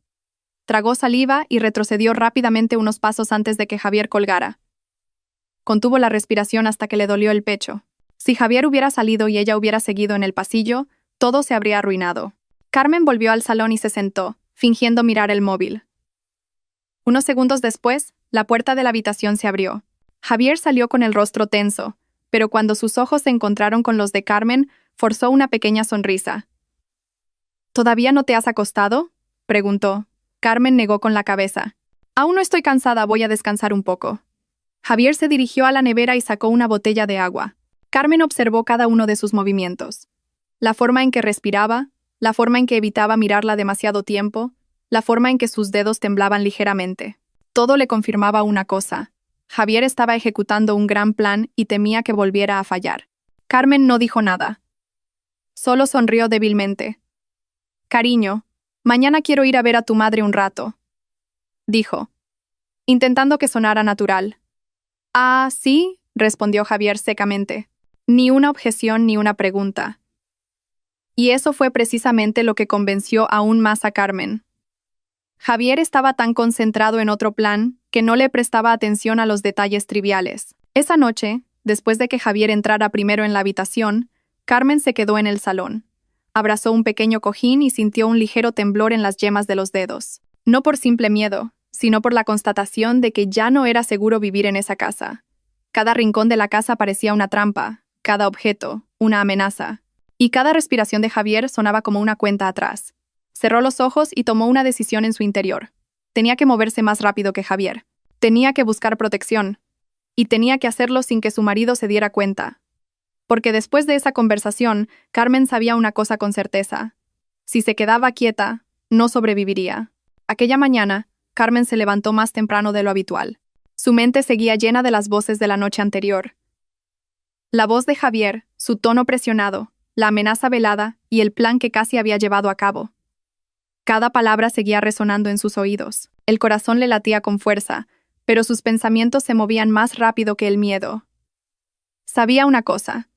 Tragó saliva y retrocedió rápidamente unos pasos antes de que Javier colgara. Contuvo la respiración hasta que le dolió el pecho. Si Javier hubiera salido y ella hubiera seguido en el pasillo, todo se habría arruinado. Carmen volvió al salón y se sentó, fingiendo mirar el móvil. Unos segundos después, la puerta de la habitación se abrió. Javier salió con el rostro tenso, pero cuando sus ojos se encontraron con los de Carmen, forzó una pequeña sonrisa. ¿Todavía no te has acostado?, preguntó. Carmen negó con la cabeza. Aún no estoy cansada, voy a descansar un poco. Javier se dirigió a la nevera y sacó una botella de agua. Carmen observó cada uno de sus movimientos. La forma en que respiraba, la forma en que evitaba mirarla demasiado tiempo, la forma en que sus dedos temblaban ligeramente. Todo le confirmaba una cosa. Javier estaba ejecutando un gran plan y temía que volviera a fallar. Carmen no dijo nada. Solo sonrió débilmente. «Cariño, mañana quiero ir a ver a tu madre un rato», dijo, intentando que sonara natural. «Ah, sí», respondió Javier secamente. Ni una objeción ni una pregunta. Y eso fue precisamente lo que convenció aún más a Carmen. Javier estaba tan concentrado en otro plan que no le prestaba atención a los detalles triviales. Esa noche, después de que Javier entrara primero en la habitación, Carmen se quedó en el salón. Abrazó un pequeño cojín y sintió un ligero temblor en las yemas de los dedos. No por simple miedo, sino por la constatación de que ya no era seguro vivir en esa casa. Cada rincón de la casa parecía una trampa, cada objeto, una amenaza. Y cada respiración de Javier sonaba como una cuenta atrás. Cerró los ojos y tomó una decisión en su interior. Tenía que moverse más rápido que Javier. Tenía que buscar protección. Y tenía que hacerlo sin que su marido se diera cuenta. Porque después de esa conversación, Carmen sabía una cosa con certeza. Si se quedaba quieta, no sobreviviría. Aquella mañana, Carmen se levantó más temprano de lo habitual. Su mente seguía llena de las voces de la noche anterior. La voz de Javier, su tono presionado, la amenaza velada y el plan que casi había llevado a cabo. Cada palabra seguía resonando en sus oídos. El corazón le latía con fuerza, pero sus pensamientos se movían más rápido que el miedo. Sabía una cosa.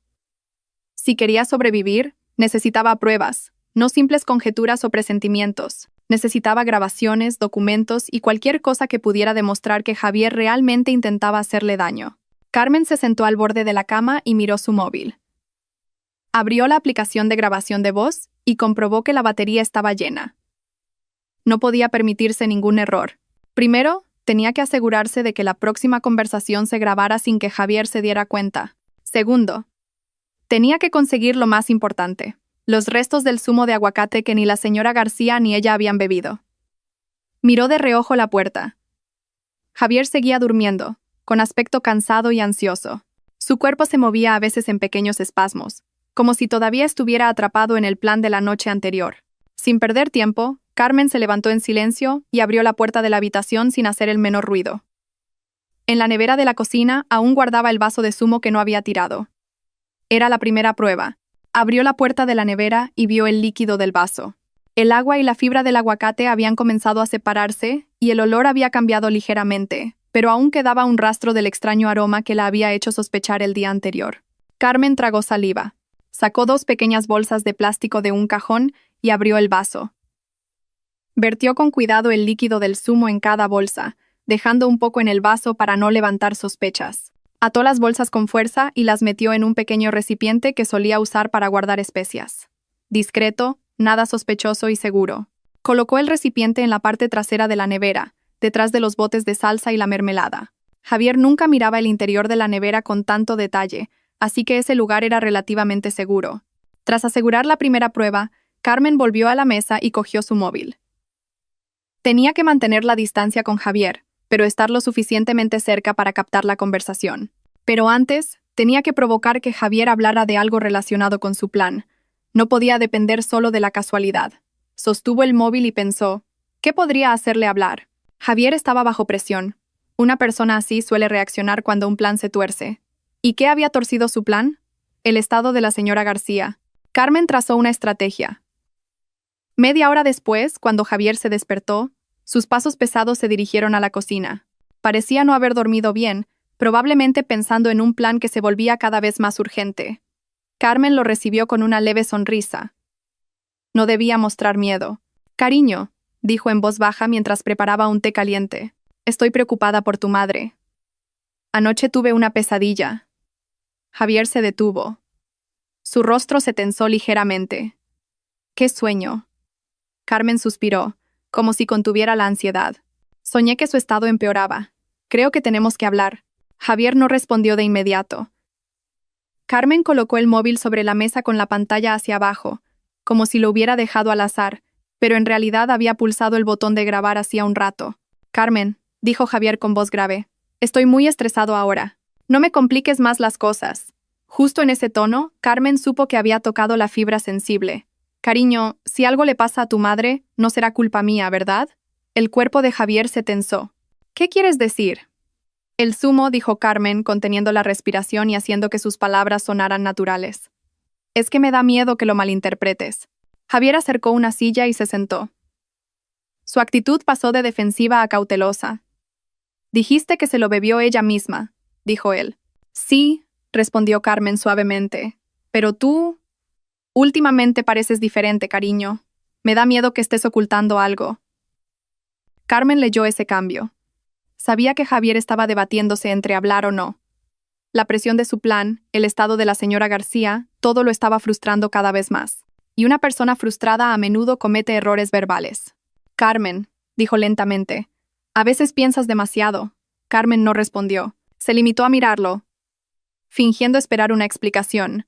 Si quería sobrevivir, necesitaba pruebas, no simples conjeturas o presentimientos. Necesitaba grabaciones, documentos y cualquier cosa que pudiera demostrar que Javier realmente intentaba hacerle daño. Carmen se sentó al borde de la cama y miró su móvil. Abrió la aplicación de grabación de voz y comprobó que la batería estaba llena. No podía permitirse ningún error. Primero, tenía que asegurarse de que la próxima conversación se grabara sin que Javier se diera cuenta. Segundo, tenía que conseguir lo más importante: los restos del zumo de aguacate que ni la señora García ni ella habían bebido. Miró de reojo la puerta. Javier seguía durmiendo, con aspecto cansado y ansioso. Su cuerpo se movía a veces en pequeños espasmos, como si todavía estuviera atrapado en el plan de la noche anterior. Sin perder tiempo, Carmen se levantó en silencio y abrió la puerta de la habitación sin hacer el menor ruido. En la nevera de la cocina aún guardaba el vaso de zumo que no había tirado. Era la primera prueba. Abrió la puerta de la nevera y vio el líquido del vaso. El agua y la fibra del aguacate habían comenzado a separarse y el olor había cambiado ligeramente, pero aún quedaba un rastro del extraño aroma que la había hecho sospechar el día anterior. Carmen tragó saliva. Sacó 2 pequeñas bolsas de plástico de un cajón y abrió el vaso. Vertió con cuidado el líquido del zumo en cada bolsa, dejando un poco en el vaso para no levantar sospechas. Ató las bolsas con fuerza y las metió en un pequeño recipiente que solía usar para guardar especias. Discreto, nada sospechoso y seguro. Colocó el recipiente en la parte trasera de la nevera, detrás de los botes de salsa y la mermelada. Javier nunca miraba el interior de la nevera con tanto detalle, así que ese lugar era relativamente seguro. Tras asegurar la primera prueba, Carmen volvió a la mesa y cogió su móvil. Tenía que mantener la distancia con Javier, pero estar lo suficientemente cerca para captar la conversación. Pero antes, tenía que provocar que Javier hablara de algo relacionado con su plan. No podía depender solo de la casualidad. Sostuvo el móvil y pensó, ¿qué podría hacerle hablar? Javier estaba bajo presión. Una persona así suele reaccionar cuando un plan se tuerce. ¿Y qué había torcido su plan? El estado de la señora García. Carmen trazó una estrategia. Media hora después, cuando Javier se despertó, sus pasos pesados se dirigieron a la cocina. Parecía no haber dormido bien, probablemente pensando en un plan que se volvía cada vez más urgente. Carmen lo recibió con una leve sonrisa. No debía mostrar miedo. «Cariño», dijo en voz baja mientras preparaba un té caliente. «Estoy preocupada por tu madre. Anoche tuve una pesadilla». Javier se detuvo. Su rostro se tensó ligeramente. «¿Qué sueño?». Carmen suspiró, como si contuviera la ansiedad. «Soñé que su estado empeoraba. Creo que tenemos que hablar». Javier no respondió de inmediato. Carmen colocó el móvil sobre la mesa con la pantalla hacia abajo, como si lo hubiera dejado al azar, pero en realidad había pulsado el botón de grabar hacía un rato. «Carmen», dijo Javier con voz grave, «estoy muy estresado ahora. No me compliques más las cosas». Justo en ese tono, Carmen supo que había tocado la fibra sensible. «Cariño, si algo le pasa a tu madre, no será culpa mía, ¿verdad?» El cuerpo de Javier se tensó. «¿Qué quieres decir?» «El zumo», dijo Carmen, conteniendo la respiración y haciendo que sus palabras sonaran naturales. «Es que me da miedo que lo malinterpretes». Javier acercó una silla y se sentó. Su actitud pasó de defensiva a cautelosa. «Dijiste que se lo bebió ella misma», dijo él. «Sí», respondió Carmen suavemente. «Pero tú... últimamente pareces diferente, cariño. Me da miedo que estés ocultando algo». Carmen leyó ese cambio. Sabía que Javier estaba debatiéndose entre hablar o no. La presión de su plan, el estado de la señora García, todo lo estaba frustrando cada vez más. Y una persona frustrada a menudo comete errores verbales. «Carmen», dijo lentamente, «a veces piensas demasiado». Carmen no respondió. Se limitó a mirarlo, fingiendo esperar una explicación,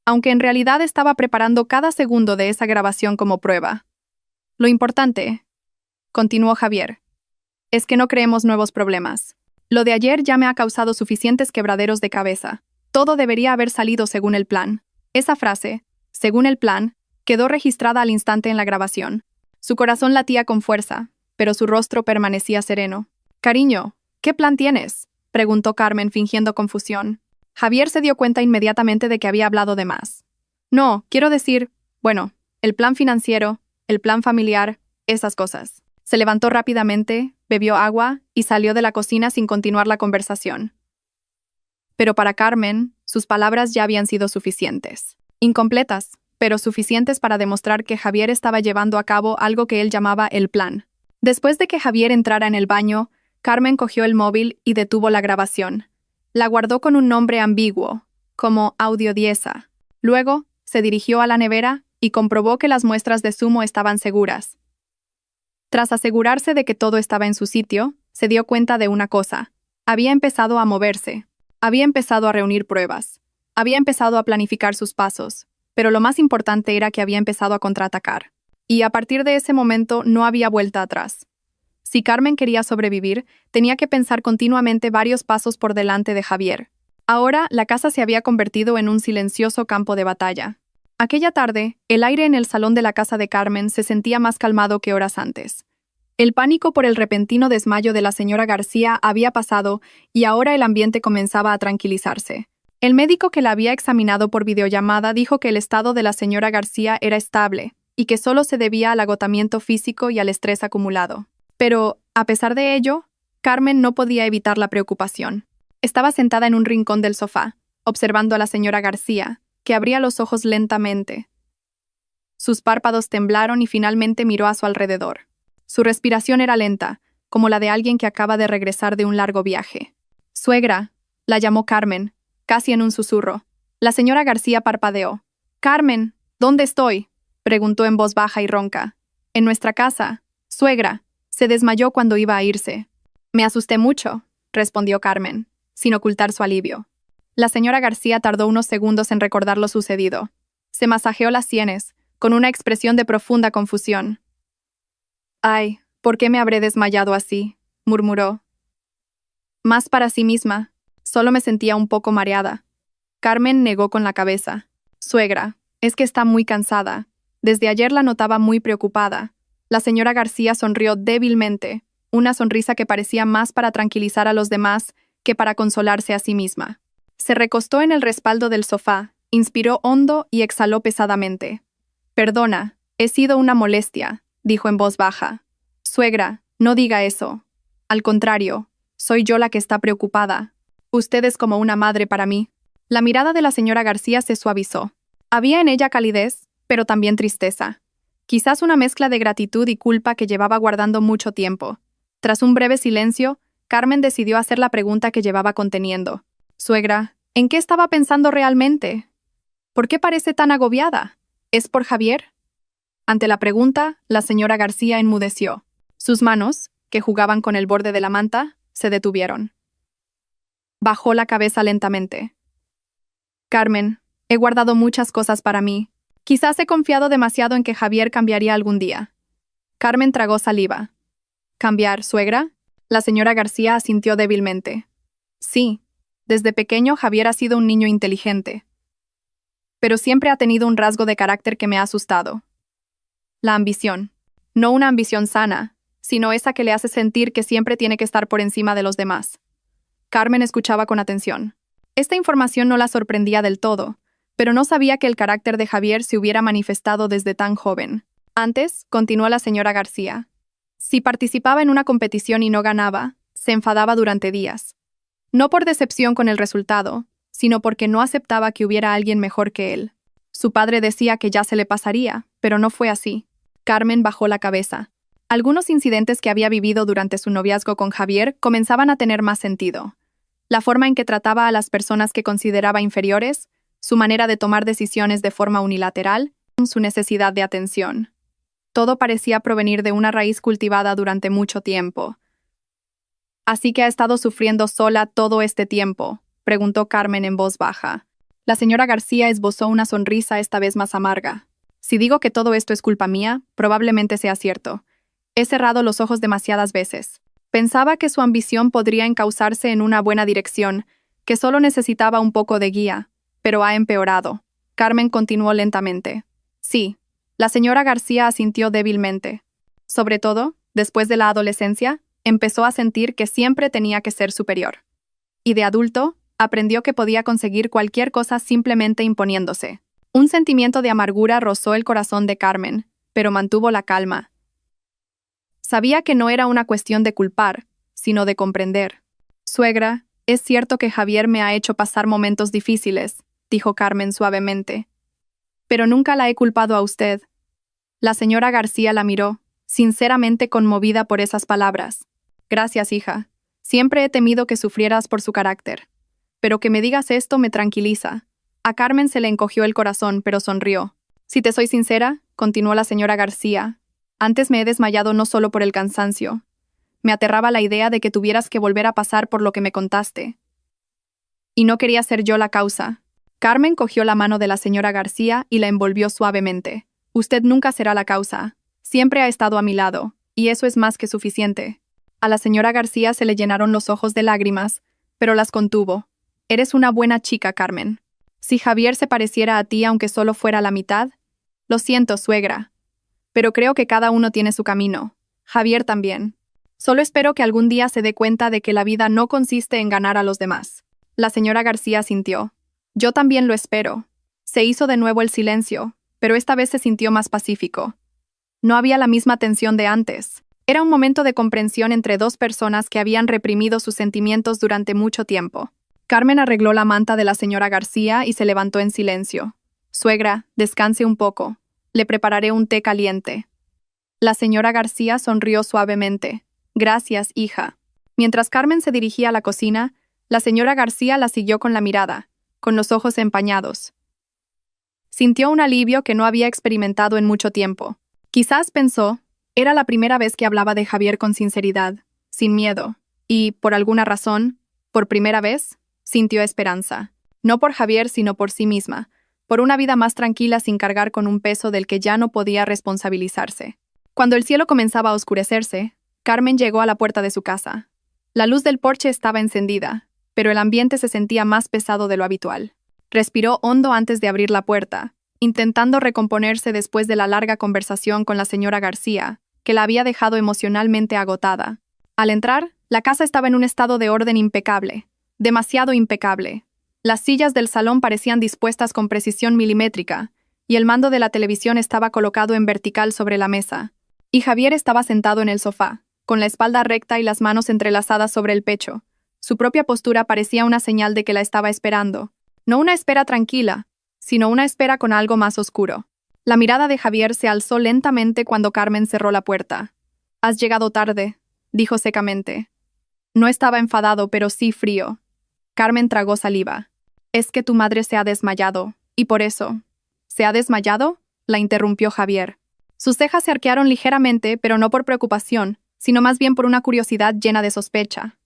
aunque en realidad estaba preparando cada segundo de esa grabación como prueba. «Lo importante», continuó Javier, «es que no creemos nuevos problemas. Lo de ayer ya me ha causado suficientes quebraderos de cabeza. Todo debería haber salido según el plan». Esa frase, «según el plan», quedó registrada al instante en la grabación. Su corazón latía con fuerza, pero su rostro permanecía sereno. «Cariño, ¿qué plan tienes?», preguntó Carmen fingiendo confusión. Javier se dio cuenta inmediatamente de que había hablado de más. «No, quiero decir, bueno, el plan financiero, el plan familiar, esas cosas». Se levantó rápidamente, bebió agua y salió de la cocina sin continuar la conversación. Pero para Carmen, sus palabras ya habían sido suficientes. Incompletas, pero suficientes para demostrar que Javier estaba llevando a cabo algo que él llamaba el plan. Después de que Javier entrara en el baño, Carmen cogió el móvil y detuvo la grabación. La guardó con un nombre ambiguo, como Audiodiesa. Luego, se dirigió a la nevera y comprobó que las muestras de zumo estaban seguras. Tras asegurarse de que todo estaba en su sitio, se dio cuenta de una cosa. Había empezado a moverse. Había empezado a reunir pruebas. Había empezado a planificar sus pasos. Pero lo más importante era que había empezado a contraatacar. Y a partir de ese momento no había vuelta atrás. Si Carmen quería sobrevivir, tenía que pensar continuamente varios pasos por delante de Javier. Ahora, la casa se había convertido en un silencioso campo de batalla. Aquella tarde, el aire en el salón de la casa de Carmen se sentía más calmado que horas antes. El pánico por el repentino desmayo de la señora García había pasado y ahora el ambiente comenzaba a tranquilizarse. El médico que la había examinado por videollamada dijo que el estado de la señora García era estable y que solo se debía al agotamiento físico y al estrés acumulado. Pero, a pesar de ello, Carmen no podía evitar la preocupación. Estaba sentada en un rincón del sofá, observando a la señora García, que abría los ojos lentamente. Sus párpados temblaron y finalmente miró a su alrededor. Su respiración era lenta, como la de alguien que acaba de regresar de un largo viaje. «Suegra», la llamó Carmen, casi en un susurro. La señora García parpadeó. «Carmen, ¿dónde estoy?», preguntó en voz baja y ronca. «En nuestra casa, suegra». Se desmayó cuando iba a irse. «Me asusté mucho», respondió Carmen, sin ocultar su alivio. La señora García tardó unos segundos en recordar lo sucedido. Se masajeó las sienes, con una expresión de profunda confusión. «Ay, ¿por qué me habré desmayado así?», murmuró. Más para sí misma, solo me sentía un poco mareada. Carmen negó con la cabeza. «Suegra, es que está muy cansada. Desde ayer la notaba muy preocupada». La señora García sonrió débilmente, una sonrisa que parecía más para tranquilizar a los demás que para consolarse a sí misma. Se recostó en el respaldo del sofá, inspiró hondo y exhaló pesadamente. «Perdona, he sido una molestia», dijo en voz baja. «Suegra, no diga eso. Al contrario, soy yo la que está preocupada. Usted es como una madre para mí». La mirada de la señora García se suavizó. Había en ella calidez, pero también tristeza. Quizás una mezcla de gratitud y culpa que llevaba guardando mucho tiempo. Tras un breve silencio, Carmen decidió hacer la pregunta que llevaba conteniendo. «Suegra, ¿en qué estaba pensando realmente? ¿Por qué parece tan agobiada? ¿Es por Javier?». Ante la pregunta, la señora García enmudeció. Sus manos, que jugaban con el borde de la manta, se detuvieron. Bajó la cabeza lentamente. Carmen, he guardado muchas cosas para mí. Quizás he confiado demasiado en que Javier cambiaría algún día. Carmen tragó saliva. ¿Cambiar, suegra? La señora García asintió débilmente. Sí, desde pequeño Javier ha sido un niño inteligente. Pero siempre ha tenido un rasgo de carácter que me ha asustado. La ambición. No una ambición sana, sino esa que le hace sentir que siempre tiene que estar por encima de los demás. Carmen escuchaba con atención. Esta información no la sorprendía del todo, pero no sabía que el carácter de Javier se hubiera manifestado desde tan joven. Antes, continuó la señora García, si participaba en una competición y no ganaba, se enfadaba durante días. No por decepción con el resultado, sino porque no aceptaba que hubiera alguien mejor que él. Su padre decía que ya se le pasaría, pero no fue así. Carmen bajó la cabeza. Algunos incidentes que había vivido durante su noviazgo con Javier comenzaban a tener más sentido. La forma en que trataba a las personas que consideraba inferiores, su manera de tomar decisiones de forma unilateral, su necesidad de atención. Todo parecía provenir de una raíz cultivada durante mucho tiempo. ¿Así que ha estado sufriendo sola todo este tiempo?, preguntó Carmen en voz baja. La señora García esbozó una sonrisa esta vez más amarga. Si digo que todo esto es culpa mía, probablemente sea cierto. He cerrado los ojos demasiadas veces. Pensaba que su ambición podría encauzarse en una buena dirección, que solo necesitaba un poco de guía, pero ha empeorado. Carmen continuó lentamente. Sí. La señora García asintió débilmente. Sobre todo, después de la adolescencia, empezó a sentir que siempre tenía que ser superior. Y de adulto, aprendió que podía conseguir cualquier cosa simplemente imponiéndose. Un sentimiento de amargura rozó el corazón de Carmen, pero mantuvo la calma. Sabía que no era una cuestión de culpar, sino de comprender. Suegra, es cierto que Javier me ha hecho pasar momentos difíciles, dijo Carmen suavemente. Pero nunca la he culpado a usted. La señora García la miró, sinceramente conmovida por esas palabras. Gracias, hija. Siempre he temido que sufrieras por su carácter. Pero que me digas esto me tranquiliza. A Carmen se le encogió el corazón, pero sonrió. Si te soy sincera, continuó la señora García, antes me he desmayado no solo por el cansancio. Me aterraba la idea de que tuvieras que volver a pasar por lo que me contaste. Y no quería ser yo la causa. Carmen cogió la mano de la señora García y la envolvió suavemente. Usted nunca será la causa. Siempre ha estado a mi lado, y eso es más que suficiente. A la señora García se le llenaron los ojos de lágrimas, pero las contuvo. Eres una buena chica, Carmen. Si Javier se pareciera a ti aunque solo fuera la mitad, lo siento, suegra. Pero creo que cada uno tiene su camino. Javier también. Solo espero que algún día se dé cuenta de que la vida no consiste en ganar a los demás. La señora García sintió. Yo también lo espero. Se hizo de nuevo el silencio, pero esta vez se sintió más pacífico. No había la misma tensión de antes. Era un momento de comprensión entre dos personas que habían reprimido sus sentimientos durante mucho tiempo. Carmen arregló la manta de la señora García y se levantó en silencio. Suegra, descanse un poco. Le prepararé un té caliente. La señora García sonrió suavemente. Gracias, hija. Mientras Carmen se dirigía a la cocina, la señora García la siguió con la mirada, con los ojos empañados. Sintió un alivio que no había experimentado en mucho tiempo. Quizás pensó, era la primera vez que hablaba de Javier con sinceridad, sin miedo, y, por alguna razón, por primera vez, sintió esperanza. No por Javier, sino por sí misma, por una vida más tranquila sin cargar con un peso del que ya no podía responsabilizarse. Cuando el cielo comenzaba a oscurecerse, Carmen llegó a la puerta de su casa. La luz del porche estaba encendida, pero el ambiente se sentía más pesado de lo habitual. Respiró hondo antes de abrir la puerta, intentando recomponerse después de la larga conversación con la señora García, que la había dejado emocionalmente agotada. Al entrar, la casa estaba en un estado de orden impecable, demasiado impecable. Las sillas del salón parecían dispuestas con precisión milimétrica, y el mando de la televisión estaba colocado en vertical sobre la mesa. Y Javier estaba sentado en el sofá, con la espalda recta y las manos entrelazadas sobre el pecho. Su propia postura parecía una señal de que la estaba esperando. No una espera tranquila, sino una espera con algo más oscuro. La mirada de Javier se alzó lentamente cuando Carmen cerró la puerta. «Has llegado tarde», dijo secamente. No estaba enfadado, pero sí frío. Carmen tragó saliva. «Es que tu madre se ha desmayado, y por eso». «¿Se ha desmayado?», la interrumpió Javier. Sus cejas se arquearon ligeramente, pero no por preocupación, sino más bien por una curiosidad llena de sospecha.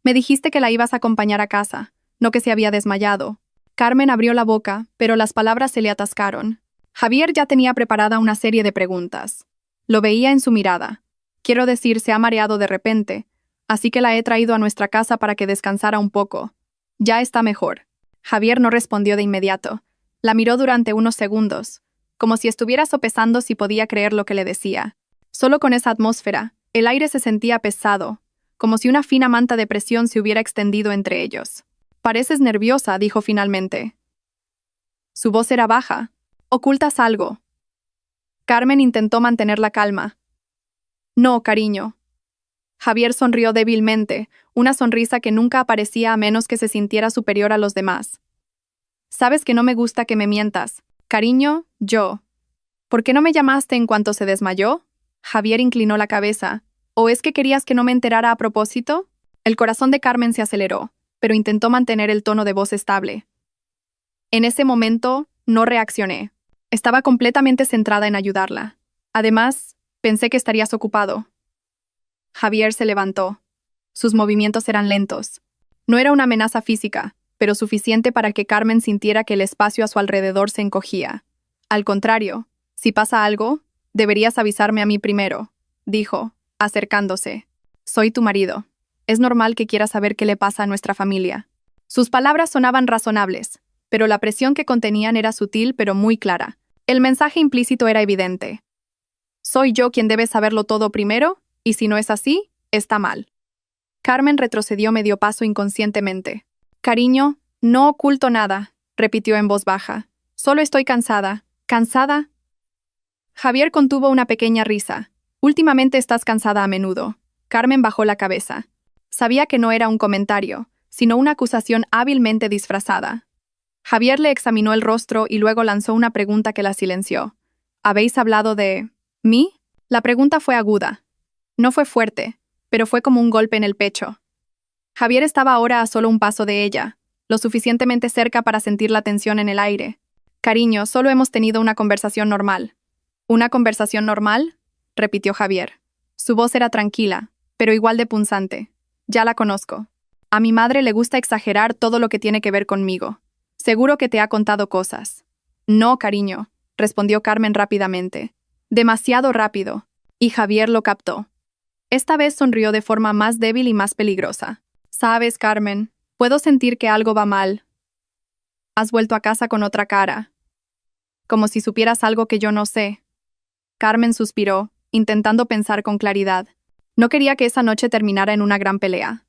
«Me dijiste que la ibas a acompañar a casa, no que se había desmayado». Carmen abrió la boca, pero las palabras se le atascaron. Javier ya tenía preparada una serie de preguntas. Lo veía en su mirada. Quiero decir, se ha mareado de repente, así que la he traído a nuestra casa para que descansara un poco. Ya está mejor. Javier no respondió de inmediato. La miró durante unos segundos, como si estuviera sopesando si podía creer lo que le decía. Solo con esa atmósfera, el aire se sentía pesado, como si una fina manta de presión se hubiera extendido entre ellos. «Pareces nerviosa», dijo finalmente. Su voz era baja. «¿Ocultas algo?» Carmen intentó mantener la calma. «No, cariño». Javier sonrió débilmente, una sonrisa que nunca aparecía a menos que se sintiera superior a los demás. «Sabes que no me gusta que me mientas. Cariño, yo». «¿Por qué no me llamaste en cuanto se desmayó?» Javier inclinó la cabeza. ¿O es que querías que no me enterara a propósito? El corazón de Carmen se aceleró, pero intentó mantener el tono de voz estable. En ese momento, no reaccioné. Estaba completamente centrada en ayudarla. Además, pensé que estarías ocupado. Javier se levantó. Sus movimientos eran lentos. No era una amenaza física, pero suficiente para que Carmen sintiera que el espacio a su alrededor se encogía. Al contrario, si pasa algo, deberías avisarme a mí primero, dijo, acercándose. Soy tu marido. Es normal que quieras saber qué le pasa a nuestra familia. Sus palabras sonaban razonables, pero la presión que contenían era sutil pero muy clara. El mensaje implícito era evidente. Soy yo quien debe saberlo todo primero, y si no es así, está mal. Carmen retrocedió medio paso inconscientemente. Cariño, no oculto nada, repitió en voz baja. Solo estoy cansada. ¿Cansada? Javier contuvo una pequeña risa. Últimamente estás cansada a menudo. Carmen bajó la cabeza. Sabía que no era un comentario, sino una acusación hábilmente disfrazada. Javier le examinó el rostro y luego lanzó una pregunta que la silenció. ¿Habéis hablado de mí? La pregunta fue aguda. No fue fuerte, pero fue como un golpe en el pecho. Javier estaba ahora a solo un paso de ella, lo suficientemente cerca para sentir la tensión en el aire. Cariño, solo hemos tenido una conversación normal. ¿Una conversación normal?, repitió Javier. Su voz era tranquila, pero igual de punzante. Ya la conozco. A mi madre le gusta exagerar todo lo que tiene que ver conmigo. Seguro que te ha contado cosas. No, cariño, respondió Carmen rápidamente. Demasiado rápido. Y Javier lo captó. Esta vez sonrió de forma más débil y más peligrosa. Sabes, Carmen, puedo sentir que algo va mal. Has vuelto a casa con otra cara. Como si supieras algo que yo no sé. Carmen suspiró, intentando pensar con claridad. No quería que esa noche terminara en una gran pelea.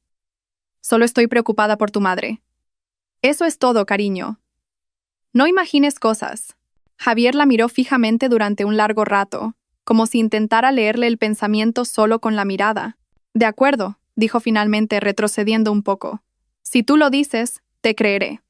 Solo estoy preocupada por tu madre. Eso es todo, cariño. No imagines cosas. Javier la miró fijamente durante un largo rato, como si intentara leerle el pensamiento solo con la mirada. De acuerdo, dijo finalmente, retrocediendo un poco. Si tú lo dices, te creeré.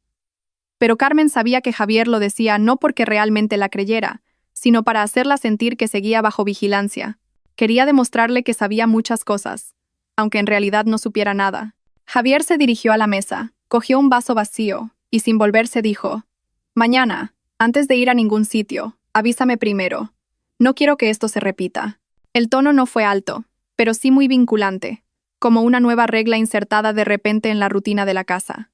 Pero Carmen sabía que Javier lo decía no porque realmente la creyera, sino para hacerla sentir que seguía bajo vigilancia. Quería demostrarle que sabía muchas cosas, aunque en realidad no supiera nada. Javier se dirigió a la mesa, cogió un vaso vacío, y sin volverse dijo, «Mañana, antes de ir a ningún sitio, avísame primero. No quiero que esto se repita». El tono no fue alto, pero sí muy vinculante, como una nueva regla insertada de repente en la rutina de la casa.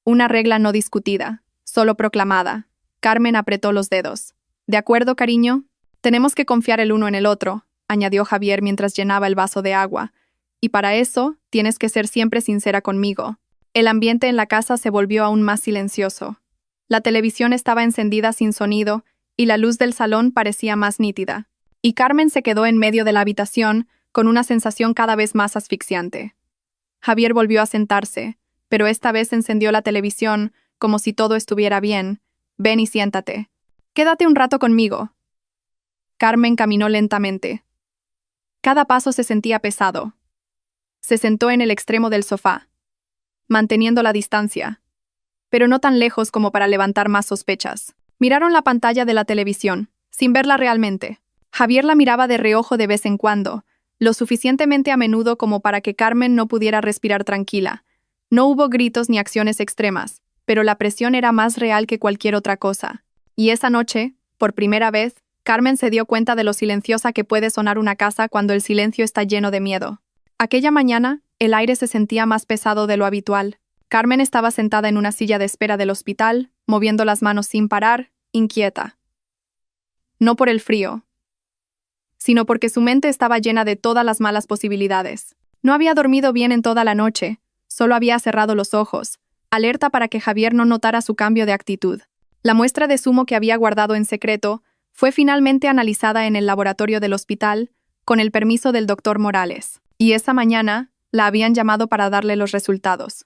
Una regla no discutida, solo proclamada. Carmen apretó los dedos. «¿De acuerdo, cariño? Tenemos que confiar el uno en el otro», añadió Javier mientras llenaba el vaso de agua. «Y para eso, tienes que ser siempre sincera conmigo». El ambiente en la casa se volvió aún más silencioso. La televisión estaba encendida sin sonido y la luz del salón parecía más nítida. Y Carmen se quedó en medio de la habitación con una sensación cada vez más asfixiante. Javier volvió a sentarse, pero esta vez encendió la televisión como si todo estuviera bien. «Ven y siéntate. Quédate un rato conmigo». Carmen caminó lentamente. Cada paso se sentía pesado. Se sentó en el extremo del sofá, manteniendo la distancia, pero no tan lejos como para levantar más sospechas. Miraron la pantalla de la televisión, sin verla realmente. Javier la miraba de reojo de vez en cuando, lo suficientemente a menudo como para que Carmen no pudiera respirar tranquila. No hubo gritos ni acciones extremas, pero la presión era más real que cualquier otra cosa. Y esa noche, por primera vez, Carmen se dio cuenta de lo silenciosa que puede sonar una casa cuando el silencio está lleno de miedo. Aquella mañana, el aire se sentía más pesado de lo habitual. Carmen estaba sentada en una silla de espera del hospital, moviendo las manos sin parar, inquieta. No por el frío, sino porque su mente estaba llena de todas las malas posibilidades. No había dormido bien en toda la noche, solo había cerrado los ojos, alerta para que Javier no notara su cambio de actitud. La muestra de zumo que había guardado en secreto fue finalmente analizada en el laboratorio del hospital, con el permiso del doctor Morales, y esa mañana la habían llamado para darle los resultados.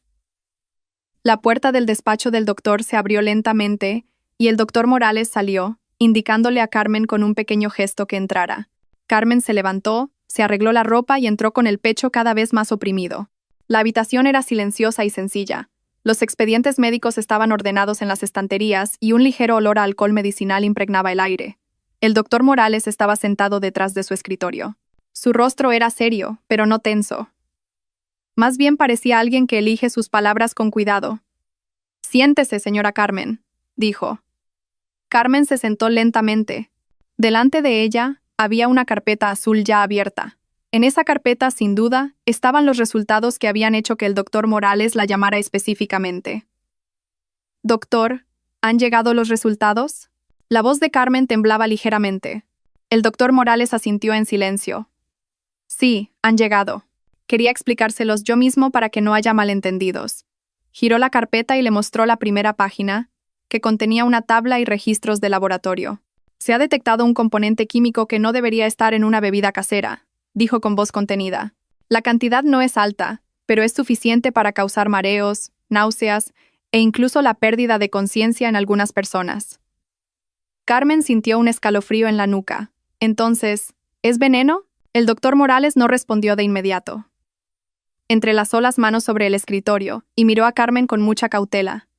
La puerta del despacho del doctor se abrió lentamente y el doctor Morales salió, indicándole a Carmen con un pequeño gesto que entrara. Carmen se levantó, se arregló la ropa y entró con el pecho cada vez más oprimido. La habitación era silenciosa y sencilla. Los expedientes médicos estaban ordenados en las estanterías y un ligero olor a alcohol medicinal impregnaba el aire. El doctor Morales estaba sentado detrás de su escritorio. Su rostro era serio, pero no tenso. Más bien parecía alguien que elige sus palabras con cuidado. «Siéntese, señora Carmen», dijo. Carmen se sentó lentamente. Delante de ella había una carpeta azul ya abierta. En esa carpeta, sin duda, estaban los resultados que habían hecho que el doctor Morales la llamara específicamente. «Doctor, ¿han llegado los resultados?» La voz de Carmen temblaba ligeramente. El doctor Morales asintió en silencio. «Sí, han llegado. Quería explicárselos yo mismo para que no haya malentendidos». Giró la carpeta y le mostró la primera página, que contenía una tabla y registros de laboratorio. «Se ha detectado un componente químico que no debería estar en una bebida casera», dijo con voz contenida. «La cantidad no es alta, pero es suficiente para causar mareos, náuseas e incluso la pérdida de conciencia en algunas personas». Carmen sintió un escalofrío en la nuca. Entonces, ¿es veneno? El doctor Morales no respondió de inmediato. Entrelazó las manos sobre el escritorio y miró a Carmen con mucha cautela.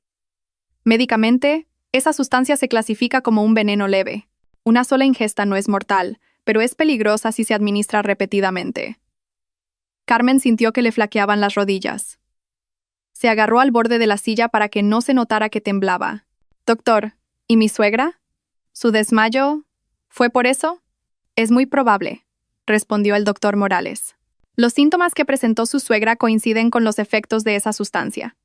«Médicamente, esa sustancia se clasifica como un veneno leve. Una sola ingesta no es mortal, pero es peligrosa si se administra repetidamente». Carmen sintió que le flaqueaban las rodillas. Se agarró al borde de la silla para que no se notara que temblaba. «Doctor, ¿y mi suegra? ¿Su desmayo fue por eso?» «Es muy probable», respondió el doctor Morales. «Los síntomas que presentó su suegra coinciden con los efectos de esa sustancia.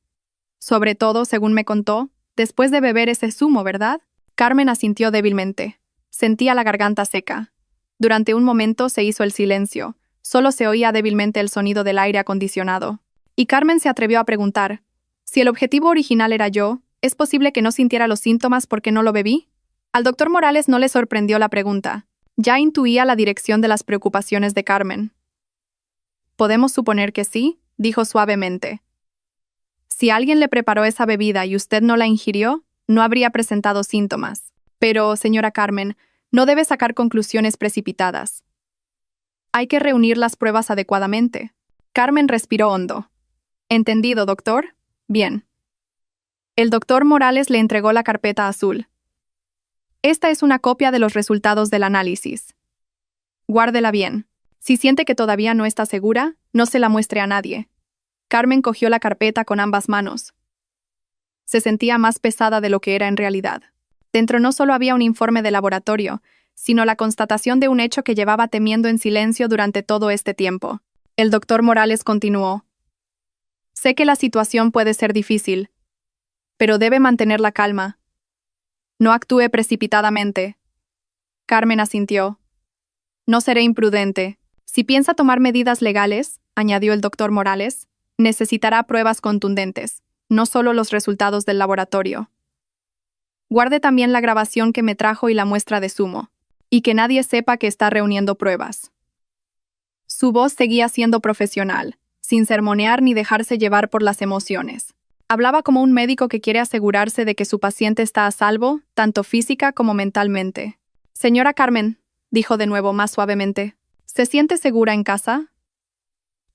Sobre todo, según me contó, después de beber ese zumo, ¿verdad?» Carmen asintió débilmente. Sentía la garganta seca. Durante un momento se hizo el silencio. Solo se oía débilmente el sonido del aire acondicionado. Y Carmen se atrevió a preguntar, «Si el objetivo original era yo, ¿es posible que no sintiera los síntomas porque no lo bebí?» Al doctor Morales no le sorprendió la pregunta. Ya intuía la dirección de las preocupaciones de Carmen. «Podemos suponer que sí», dijo suavemente. «Si alguien le preparó esa bebida y usted no la ingirió, no habría presentado síntomas. Pero, señora Carmen, no debe sacar conclusiones precipitadas. Hay que reunir las pruebas adecuadamente». Carmen respiró hondo. «Entendido, doctor. Bien». El doctor Morales le entregó la carpeta azul. «Esta es una copia de los resultados del análisis. Guárdela bien. Si siente que todavía no está segura, no se la muestre a nadie». Carmen cogió la carpeta con ambas manos. Se sentía más pesada de lo que era en realidad. Dentro no solo había un informe de laboratorio, sino la constatación de un hecho que llevaba temiendo en silencio durante todo este tiempo. El doctor Morales continuó. «Sé que la situación puede ser difícil, pero debe mantener la calma. No actúe precipitadamente». Carmen asintió. «No seré imprudente. Si piensa tomar medidas legales», añadió el doctor Morales, «necesitará pruebas contundentes, no solo los resultados del laboratorio. Guarde también la grabación que me trajo y la muestra de zumo, y que nadie sepa que está reuniendo pruebas». Su voz seguía siendo profesional, sin sermonear ni dejarse llevar por las emociones. Hablaba como un médico que quiere asegurarse de que su paciente está a salvo, tanto física como mentalmente. «Señora Carmen», dijo de nuevo más suavemente, «¿se siente segura en casa?»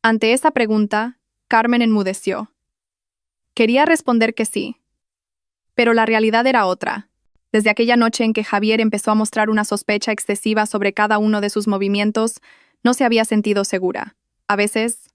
Ante esa pregunta, Carmen enmudeció. Quería responder que sí. Pero la realidad era otra. Desde aquella noche en que Javier empezó a mostrar una sospecha excesiva sobre cada uno de sus movimientos, no se había sentido segura. A veces...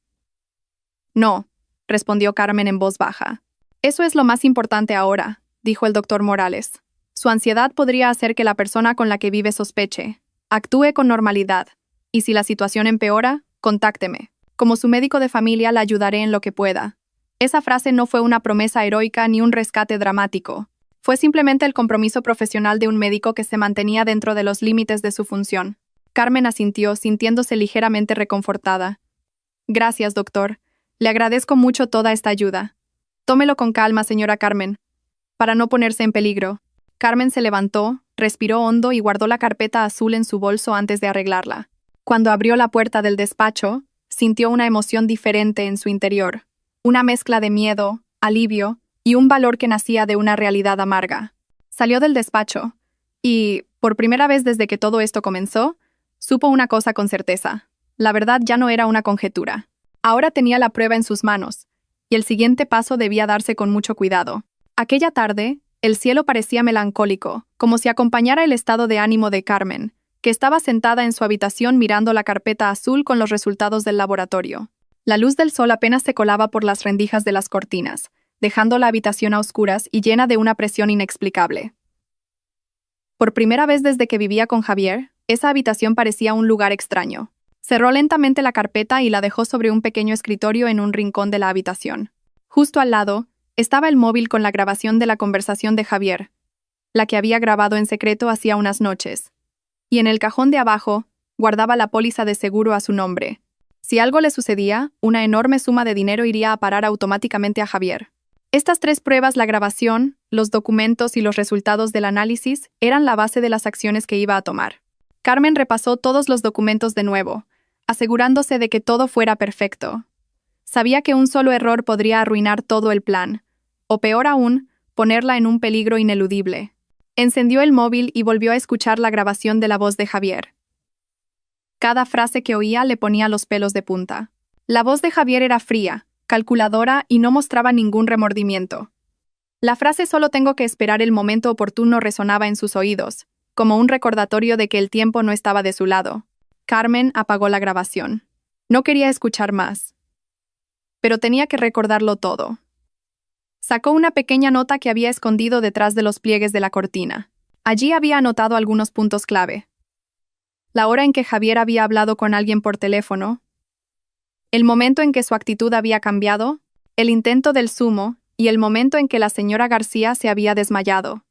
«No», respondió Carmen en voz baja. «Eso es lo más importante ahora», dijo el doctor Morales. «Su ansiedad podría hacer que la persona con la que vive sospeche. Actúe con normalidad. Y si la situación empeora, contácteme. Como su médico de familia la ayudaré en lo que pueda. Esa frase no fue una promesa heroica ni un rescate dramático. Fue simplemente el compromiso profesional de un médico que se mantenía dentro de los límites de su función. Carmen asintió, sintiéndose ligeramente reconfortada. Gracias, doctor. Le agradezco mucho toda esta ayuda. Tómelo con calma, señora Carmen, para no ponerse en peligro. Carmen se levantó, respiró hondo y guardó la carpeta azul en su bolso antes de arreglarla. Cuando abrió la puerta del despacho, sintió una emoción diferente en su interior. Una mezcla de miedo, alivio y un valor que nacía de una realidad amarga. Salió del despacho y, por primera vez desde que todo esto comenzó, supo una cosa con certeza. La verdad ya no era una conjetura. Ahora tenía la prueba en sus manos, y el siguiente paso debía darse con mucho cuidado. Aquella tarde, el cielo parecía melancólico, como si acompañara el estado de ánimo de Carmen, que estaba sentada en su habitación mirando la carpeta azul con los resultados del laboratorio. La luz del sol apenas se colaba por las rendijas de las cortinas, dejando la habitación a oscuras y llena de una presión inexplicable. Por primera vez desde que vivía con Javier, esa habitación parecía un lugar extraño. Cerró lentamente la carpeta y la dejó sobre un pequeño escritorio en un rincón de la habitación. Justo al lado, estaba el móvil con la grabación de la conversación de Javier, la que había grabado en secreto hacía unas noches. Y en el cajón de abajo, guardaba la póliza de seguro a su nombre. Si algo le sucedía, una enorme suma de dinero iría a parar automáticamente a Javier. Estas tres pruebas, la grabación, los documentos y los resultados del análisis, eran la base de las acciones que iba a tomar. Carmen repasó todos los documentos de nuevo, asegurándose de que todo fuera perfecto. Sabía que un solo error podría arruinar todo el plan, o peor aún, ponerla en un peligro ineludible. Encendió el móvil y volvió a escuchar la grabación de la voz de Javier. Cada frase que oía le ponía los pelos de punta. La voz de Javier era fría, calculadora y no mostraba ningún remordimiento. La frase "solo tengo que esperar el momento oportuno" resonaba en sus oídos, como un recordatorio de que el tiempo no estaba de su lado. Carmen apagó la grabación. No quería escuchar más. Pero tenía que recordarlo todo. Sacó una pequeña nota que había escondido detrás de los pliegues de la cortina. Allí había anotado algunos puntos clave. La hora en que Javier había hablado con alguien por teléfono, el momento en que su actitud había cambiado, el intento del zumo y el momento en que la señora García se había desmayado.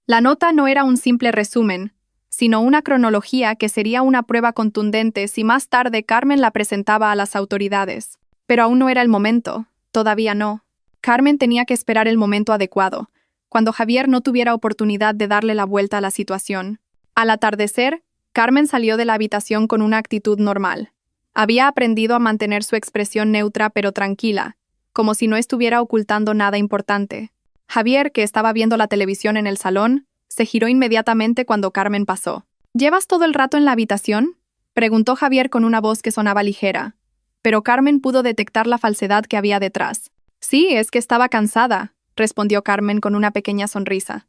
La nota no era un simple resumen, sino una cronología que sería una prueba contundente si más tarde Carmen la presentaba a las autoridades. Pero aún no era el momento, todavía no. Carmen tenía que esperar el momento adecuado, cuando Javier no tuviera oportunidad de darle la vuelta a la situación. Al atardecer, Carmen salió de la habitación con una actitud normal. Había aprendido a mantener su expresión neutra pero tranquila, como si no estuviera ocultando nada importante. Javier, que estaba viendo la televisión en el salón, se giró inmediatamente cuando Carmen pasó. ¿Llevas todo el rato en la habitación?, preguntó Javier con una voz que sonaba ligera, pero Carmen pudo detectar la falsedad que había detrás. Sí, es que estaba cansada, respondió Carmen con una pequeña sonrisa.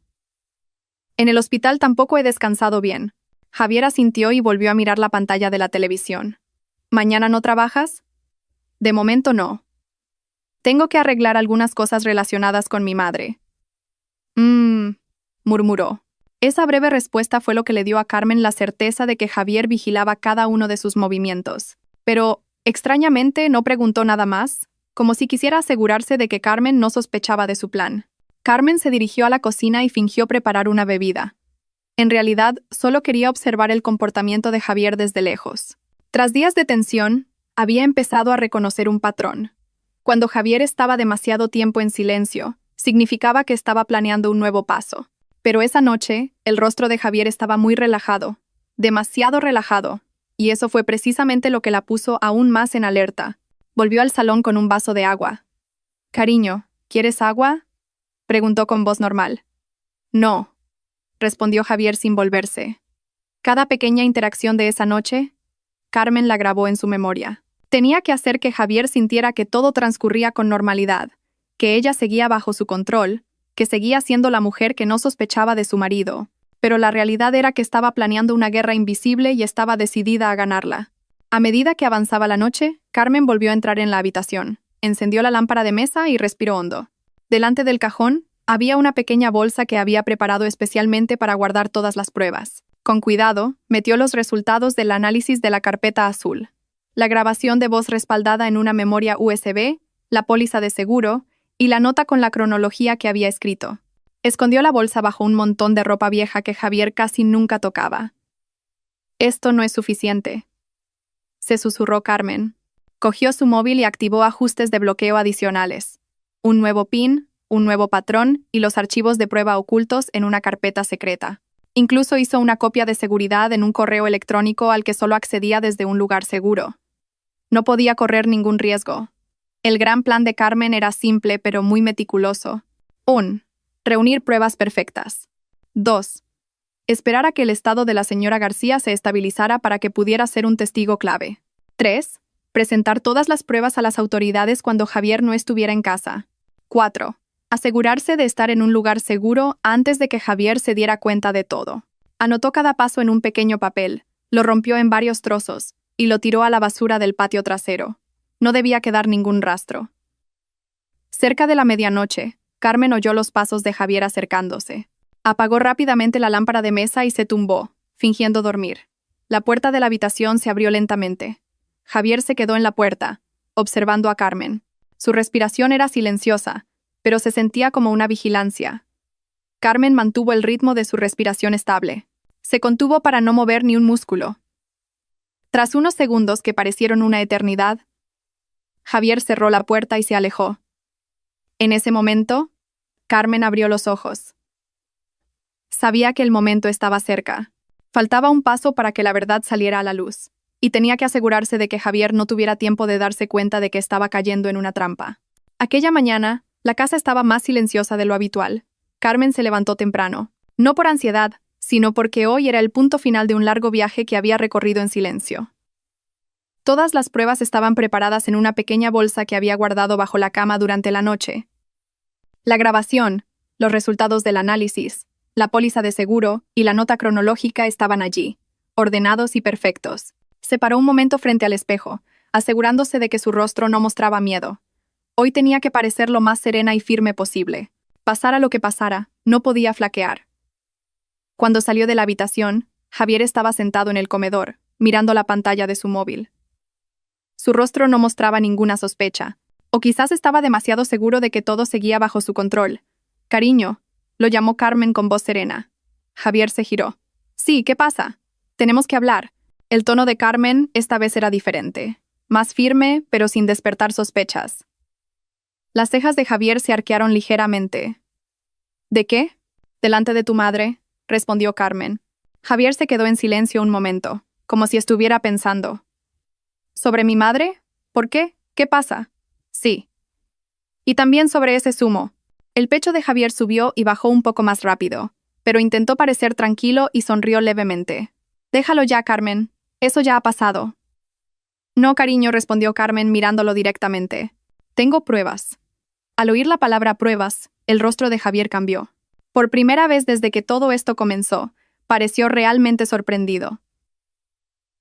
En el hospital tampoco he descansado bien. Javier asintió y volvió a mirar la pantalla de la televisión. ¿Mañana no trabajas? De momento no. Tengo que arreglar algunas cosas relacionadas con mi madre. Murmuró. Esa breve respuesta fue lo que le dio a Carmen la certeza de que Javier vigilaba cada uno de sus movimientos. Pero, extrañamente, no preguntó nada más, como si quisiera asegurarse de que Carmen no sospechaba de su plan. Carmen se dirigió a la cocina y fingió preparar una bebida. En realidad, solo quería observar el comportamiento de Javier desde lejos. Tras días de tensión, había empezado a reconocer un patrón. Cuando Javier estaba demasiado tiempo en silencio, significaba que estaba planeando un nuevo paso. Pero esa noche, el rostro de Javier estaba muy relajado, demasiado relajado, y eso fue precisamente lo que la puso aún más en alerta. Volvió al salón con un vaso de agua. «Cariño, ¿quieres agua?», preguntó con voz normal. «No», respondió Javier sin volverse. Cada pequeña interacción de esa noche, Carmen la grabó en su memoria. Tenía que hacer que Javier sintiera que todo transcurría con normalidad, que ella seguía bajo su control, que seguía siendo la mujer que no sospechaba de su marido. Pero la realidad era que estaba planeando una guerra invisible y estaba decidida a ganarla. A medida que avanzaba la noche, Carmen volvió a entrar en la habitación, encendió la lámpara de mesa y respiró hondo. Delante del cajón, había una pequeña bolsa que había preparado especialmente para guardar todas las pruebas. Con cuidado, metió los resultados del análisis de la carpeta azul, la grabación de voz respaldada en una memoria USB la póliza de seguro y la nota con la cronología que había escrito. Escondió la bolsa bajo un montón de ropa vieja que Javier casi nunca tocaba. «Esto no es suficiente», se susurró Carmen. Cogió su móvil y activó ajustes de bloqueo adicionales. Un nuevo PIN, un nuevo patrón y los archivos de prueba ocultos en una carpeta secreta. Incluso hizo una copia de seguridad en un correo electrónico al que solo accedía desde un lugar seguro. No podía correr ningún riesgo. El gran plan de Carmen era simple pero muy meticuloso. 1. Reunir pruebas perfectas. 2. Esperar a que el estado de la señora García se estabilizara para que pudiera ser un testigo clave. 3. Presentar todas las pruebas a las autoridades cuando Javier no estuviera en casa. 4. Asegurarse de estar en un lugar seguro antes de que Javier se diera cuenta de todo. Anotó cada paso en un pequeño papel, lo rompió en varios trozos y lo tiró a la basura del patio trasero. No debía quedar ningún rastro. Cerca de la medianoche, Carmen oyó los pasos de Javier acercándose. Apagó rápidamente la lámpara de mesa y se tumbó, fingiendo dormir. La puerta de la habitación se abrió lentamente. Javier se quedó en la puerta, observando a Carmen. Su respiración era silenciosa, pero se sentía como una vigilancia. Carmen mantuvo el ritmo de su respiración estable. Se contuvo para no mover ni un músculo. Tras unos segundos que parecieron una eternidad, Javier cerró la puerta y se alejó. En ese momento, Carmen abrió los ojos. Sabía que el momento estaba cerca. Faltaba un paso para que la verdad saliera a la luz, y tenía que asegurarse de que Javier no tuviera tiempo de darse cuenta de que estaba cayendo en una trampa. Aquella mañana, la casa estaba más silenciosa de lo habitual. Carmen se levantó temprano, no por ansiedad, sino porque hoy era el punto final de un largo viaje que había recorrido en silencio. Todas las pruebas estaban preparadas en una pequeña bolsa que había guardado bajo la cama durante la noche. La grabación, los resultados del análisis, la póliza de seguro y la nota cronológica estaban allí, ordenados y perfectos. Se paró un momento frente al espejo, asegurándose de que su rostro no mostraba miedo. Hoy tenía que parecer lo más serena y firme posible. Pasara lo que pasara, no podía flaquear. Cuando salió de la habitación, Javier estaba sentado en el comedor, mirando la pantalla de su móvil. Su rostro no mostraba ninguna sospecha, o quizás estaba demasiado seguro de que todo seguía bajo su control. «Cariño», lo llamó Carmen con voz serena. Javier se giró. «Sí, ¿qué pasa? Tenemos que hablar». El tono de Carmen esta vez era diferente, más firme, pero sin despertar sospechas. Las cejas de Javier se arquearon ligeramente. «¿De qué?» «Delante de tu madre», respondió Carmen. Javier se quedó en silencio un momento, como si estuviera pensando. «¿Sobre mi madre? ¿Por qué? ¿Qué pasa?» «Sí. Y también sobre ese zumo». El pecho de Javier subió y bajó un poco más rápido, pero intentó parecer tranquilo y sonrió levemente. «Déjalo ya, Carmen. Eso ya ha pasado». «No, cariño», respondió Carmen mirándolo directamente. «Tengo pruebas». Al oír la palabra pruebas, el rostro de Javier cambió. Por primera vez desde que todo esto comenzó, pareció realmente sorprendido.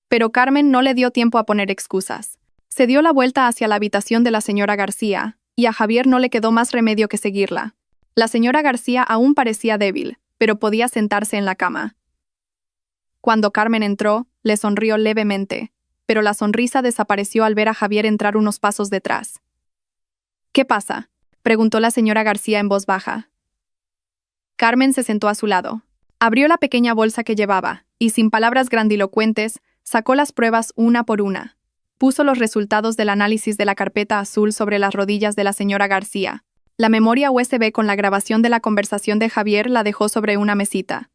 Pero Carmen no le dio tiempo a poner excusas. Se dio la vuelta hacia la habitación de la señora García, y a Javier no le quedó más remedio que seguirla. La señora García aún parecía débil, pero podía sentarse en la cama. Cuando Carmen entró, le sonrió levemente, pero la sonrisa desapareció al ver a Javier entrar unos pasos detrás. «¿Qué pasa?», preguntó la señora García en voz baja. Carmen se sentó a su lado. Abrió la pequeña bolsa que llevaba, y sin palabras grandilocuentes, sacó las pruebas una por una. Puso los resultados del análisis de la carpeta azul sobre las rodillas de la señora García. La memoria USB con la grabación de la conversación de Javier la dejó sobre una mesita.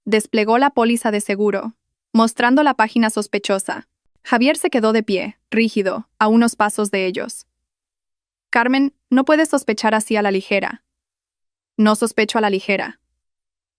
Desplegó la póliza de seguro, mostrando la página sospechosa. Javier se quedó de pie, rígido, a unos pasos de ellos. «Carmen, no puedes sospechar así a la ligera». «No sospecho a la ligera»,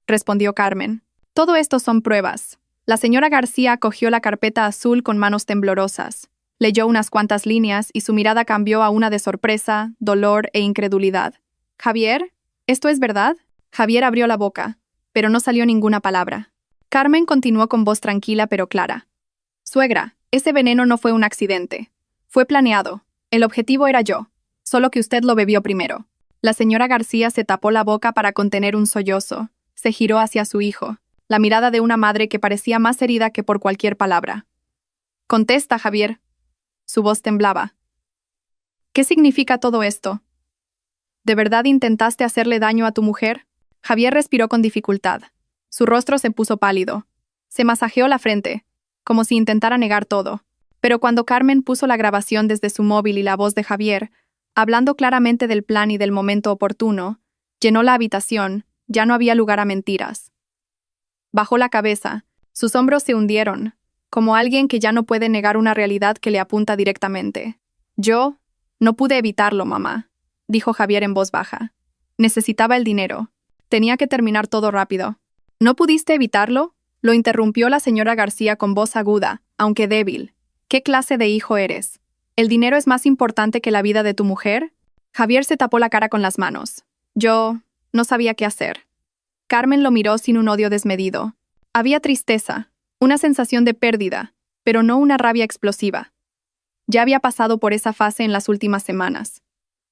respondió Carmen. «Todo esto son pruebas». La señora García cogió la carpeta azul con manos temblorosas. Leyó unas cuantas líneas y su mirada cambió a una de sorpresa, dolor e incredulidad. «¿Javier? ¿Esto es verdad?» Javier abrió la boca, pero no salió ninguna palabra. Carmen continuó con voz tranquila pero clara. «Suegra, ese veneno no fue un accidente. Fue planeado. El objetivo era yo. Solo que usted lo bebió primero». La señora García se tapó la boca para contener un sollozo. Se giró hacia su hijo, la mirada de una madre que parecía más herida que por cualquier palabra. «Contesta, Javier». Su voz temblaba. ¿Qué significa todo esto? ¿De verdad intentaste hacerle daño a tu mujer? Javier respiró con dificultad. Su rostro se puso pálido. Se masajeó la frente, como si intentara negar todo. Pero cuando Carmen puso la grabación desde su móvil y la voz de Javier, hablando claramente del plan y del momento oportuno, llenó la habitación, ya no había lugar a mentiras. Bajó la cabeza, sus hombros se hundieron, como alguien que ya no puede negar una realidad que le apunta directamente. Yo no pude evitarlo, mamá, dijo Javier en voz baja. Necesitaba el dinero. Tenía que terminar todo rápido. ¿No pudiste evitarlo? Lo interrumpió la señora García con voz aguda, aunque débil. ¿Qué clase de hijo eres? ¿El dinero es más importante que la vida de tu mujer? Javier se tapó la cara con las manos. Yo no sabía qué hacer. Carmen lo miró sin un odio desmedido. Había tristeza, una sensación de pérdida, pero no una rabia explosiva. Ya había pasado por esa fase en las últimas semanas.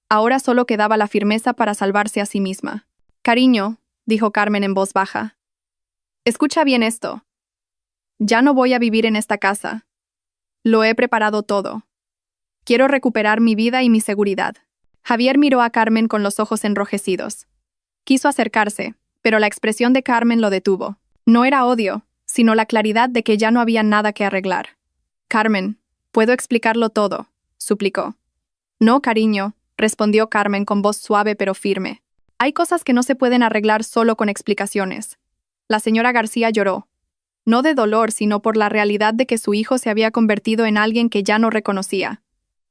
Ahora solo quedaba la firmeza para salvarse a sí misma. Cariño, dijo Carmen en voz baja. Escucha bien esto. Ya no voy a vivir en esta casa. Lo he preparado todo. Quiero recuperar mi vida y mi seguridad. Javier miró a Carmen con los ojos enrojecidos. Quiso acercarse, pero la expresión de Carmen lo detuvo. No era odio, sino la claridad de que ya no había nada que arreglar. Carmen, puedo explicarlo todo, suplicó. No, cariño, respondió Carmen con voz suave pero firme. Hay cosas que no se pueden arreglar solo con explicaciones. La señora García lloró. No de dolor, sino por la realidad de que su hijo se había convertido en alguien que ya no reconocía.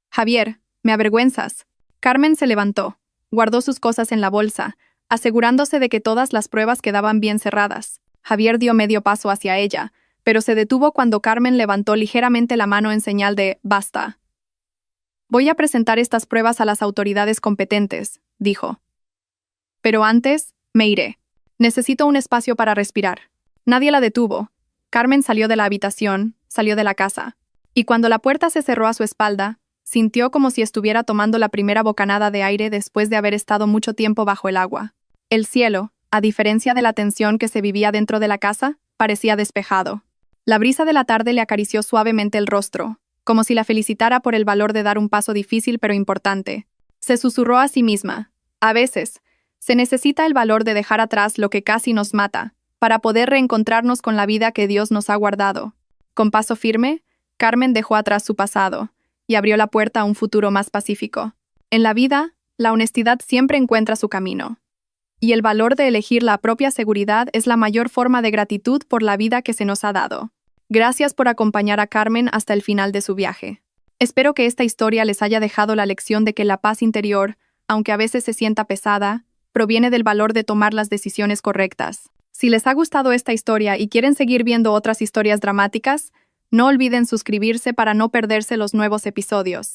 Javier, me avergüenzas. Carmen se levantó, guardó sus cosas en la bolsa, asegurándose de que todas las pruebas quedaban bien cerradas. Javier dio medio paso hacia ella, pero se detuvo cuando Carmen levantó ligeramente la mano en señal de «basta». Voy a presentar estas pruebas a las autoridades competentes, dijo. Pero antes, me iré. Necesito un espacio para respirar. Nadie la detuvo. Carmen salió de la habitación, salió de la casa. Y cuando la puerta se cerró a su espalda, sintió como si estuviera tomando la primera bocanada de aire después de haber estado mucho tiempo bajo el agua. El cielo, a diferencia de la tensión que se vivía dentro de la casa, parecía despejado. La brisa de la tarde le acarició suavemente el rostro, como si la felicitara por el valor de dar un paso difícil pero importante. Se susurró a sí misma. A veces, se necesita el valor de dejar atrás lo que casi nos mata, para poder reencontrarnos con la vida que Dios nos ha guardado. Con paso firme, Carmen dejó atrás su pasado y abrió la puerta a un futuro más pacífico. En la vida, la honestidad siempre encuentra su camino. Y el valor de elegir la propia seguridad es la mayor forma de gratitud por la vida que se nos ha dado. Gracias por acompañar a Carmen hasta el final de su viaje. Espero que esta historia les haya dejado la lección de que la paz interior, aunque a veces se sienta pesada, proviene del valor de tomar las decisiones correctas. Si les ha gustado esta historia y quieren seguir viendo otras historias dramáticas, no olviden suscribirse para no perderse los nuevos episodios.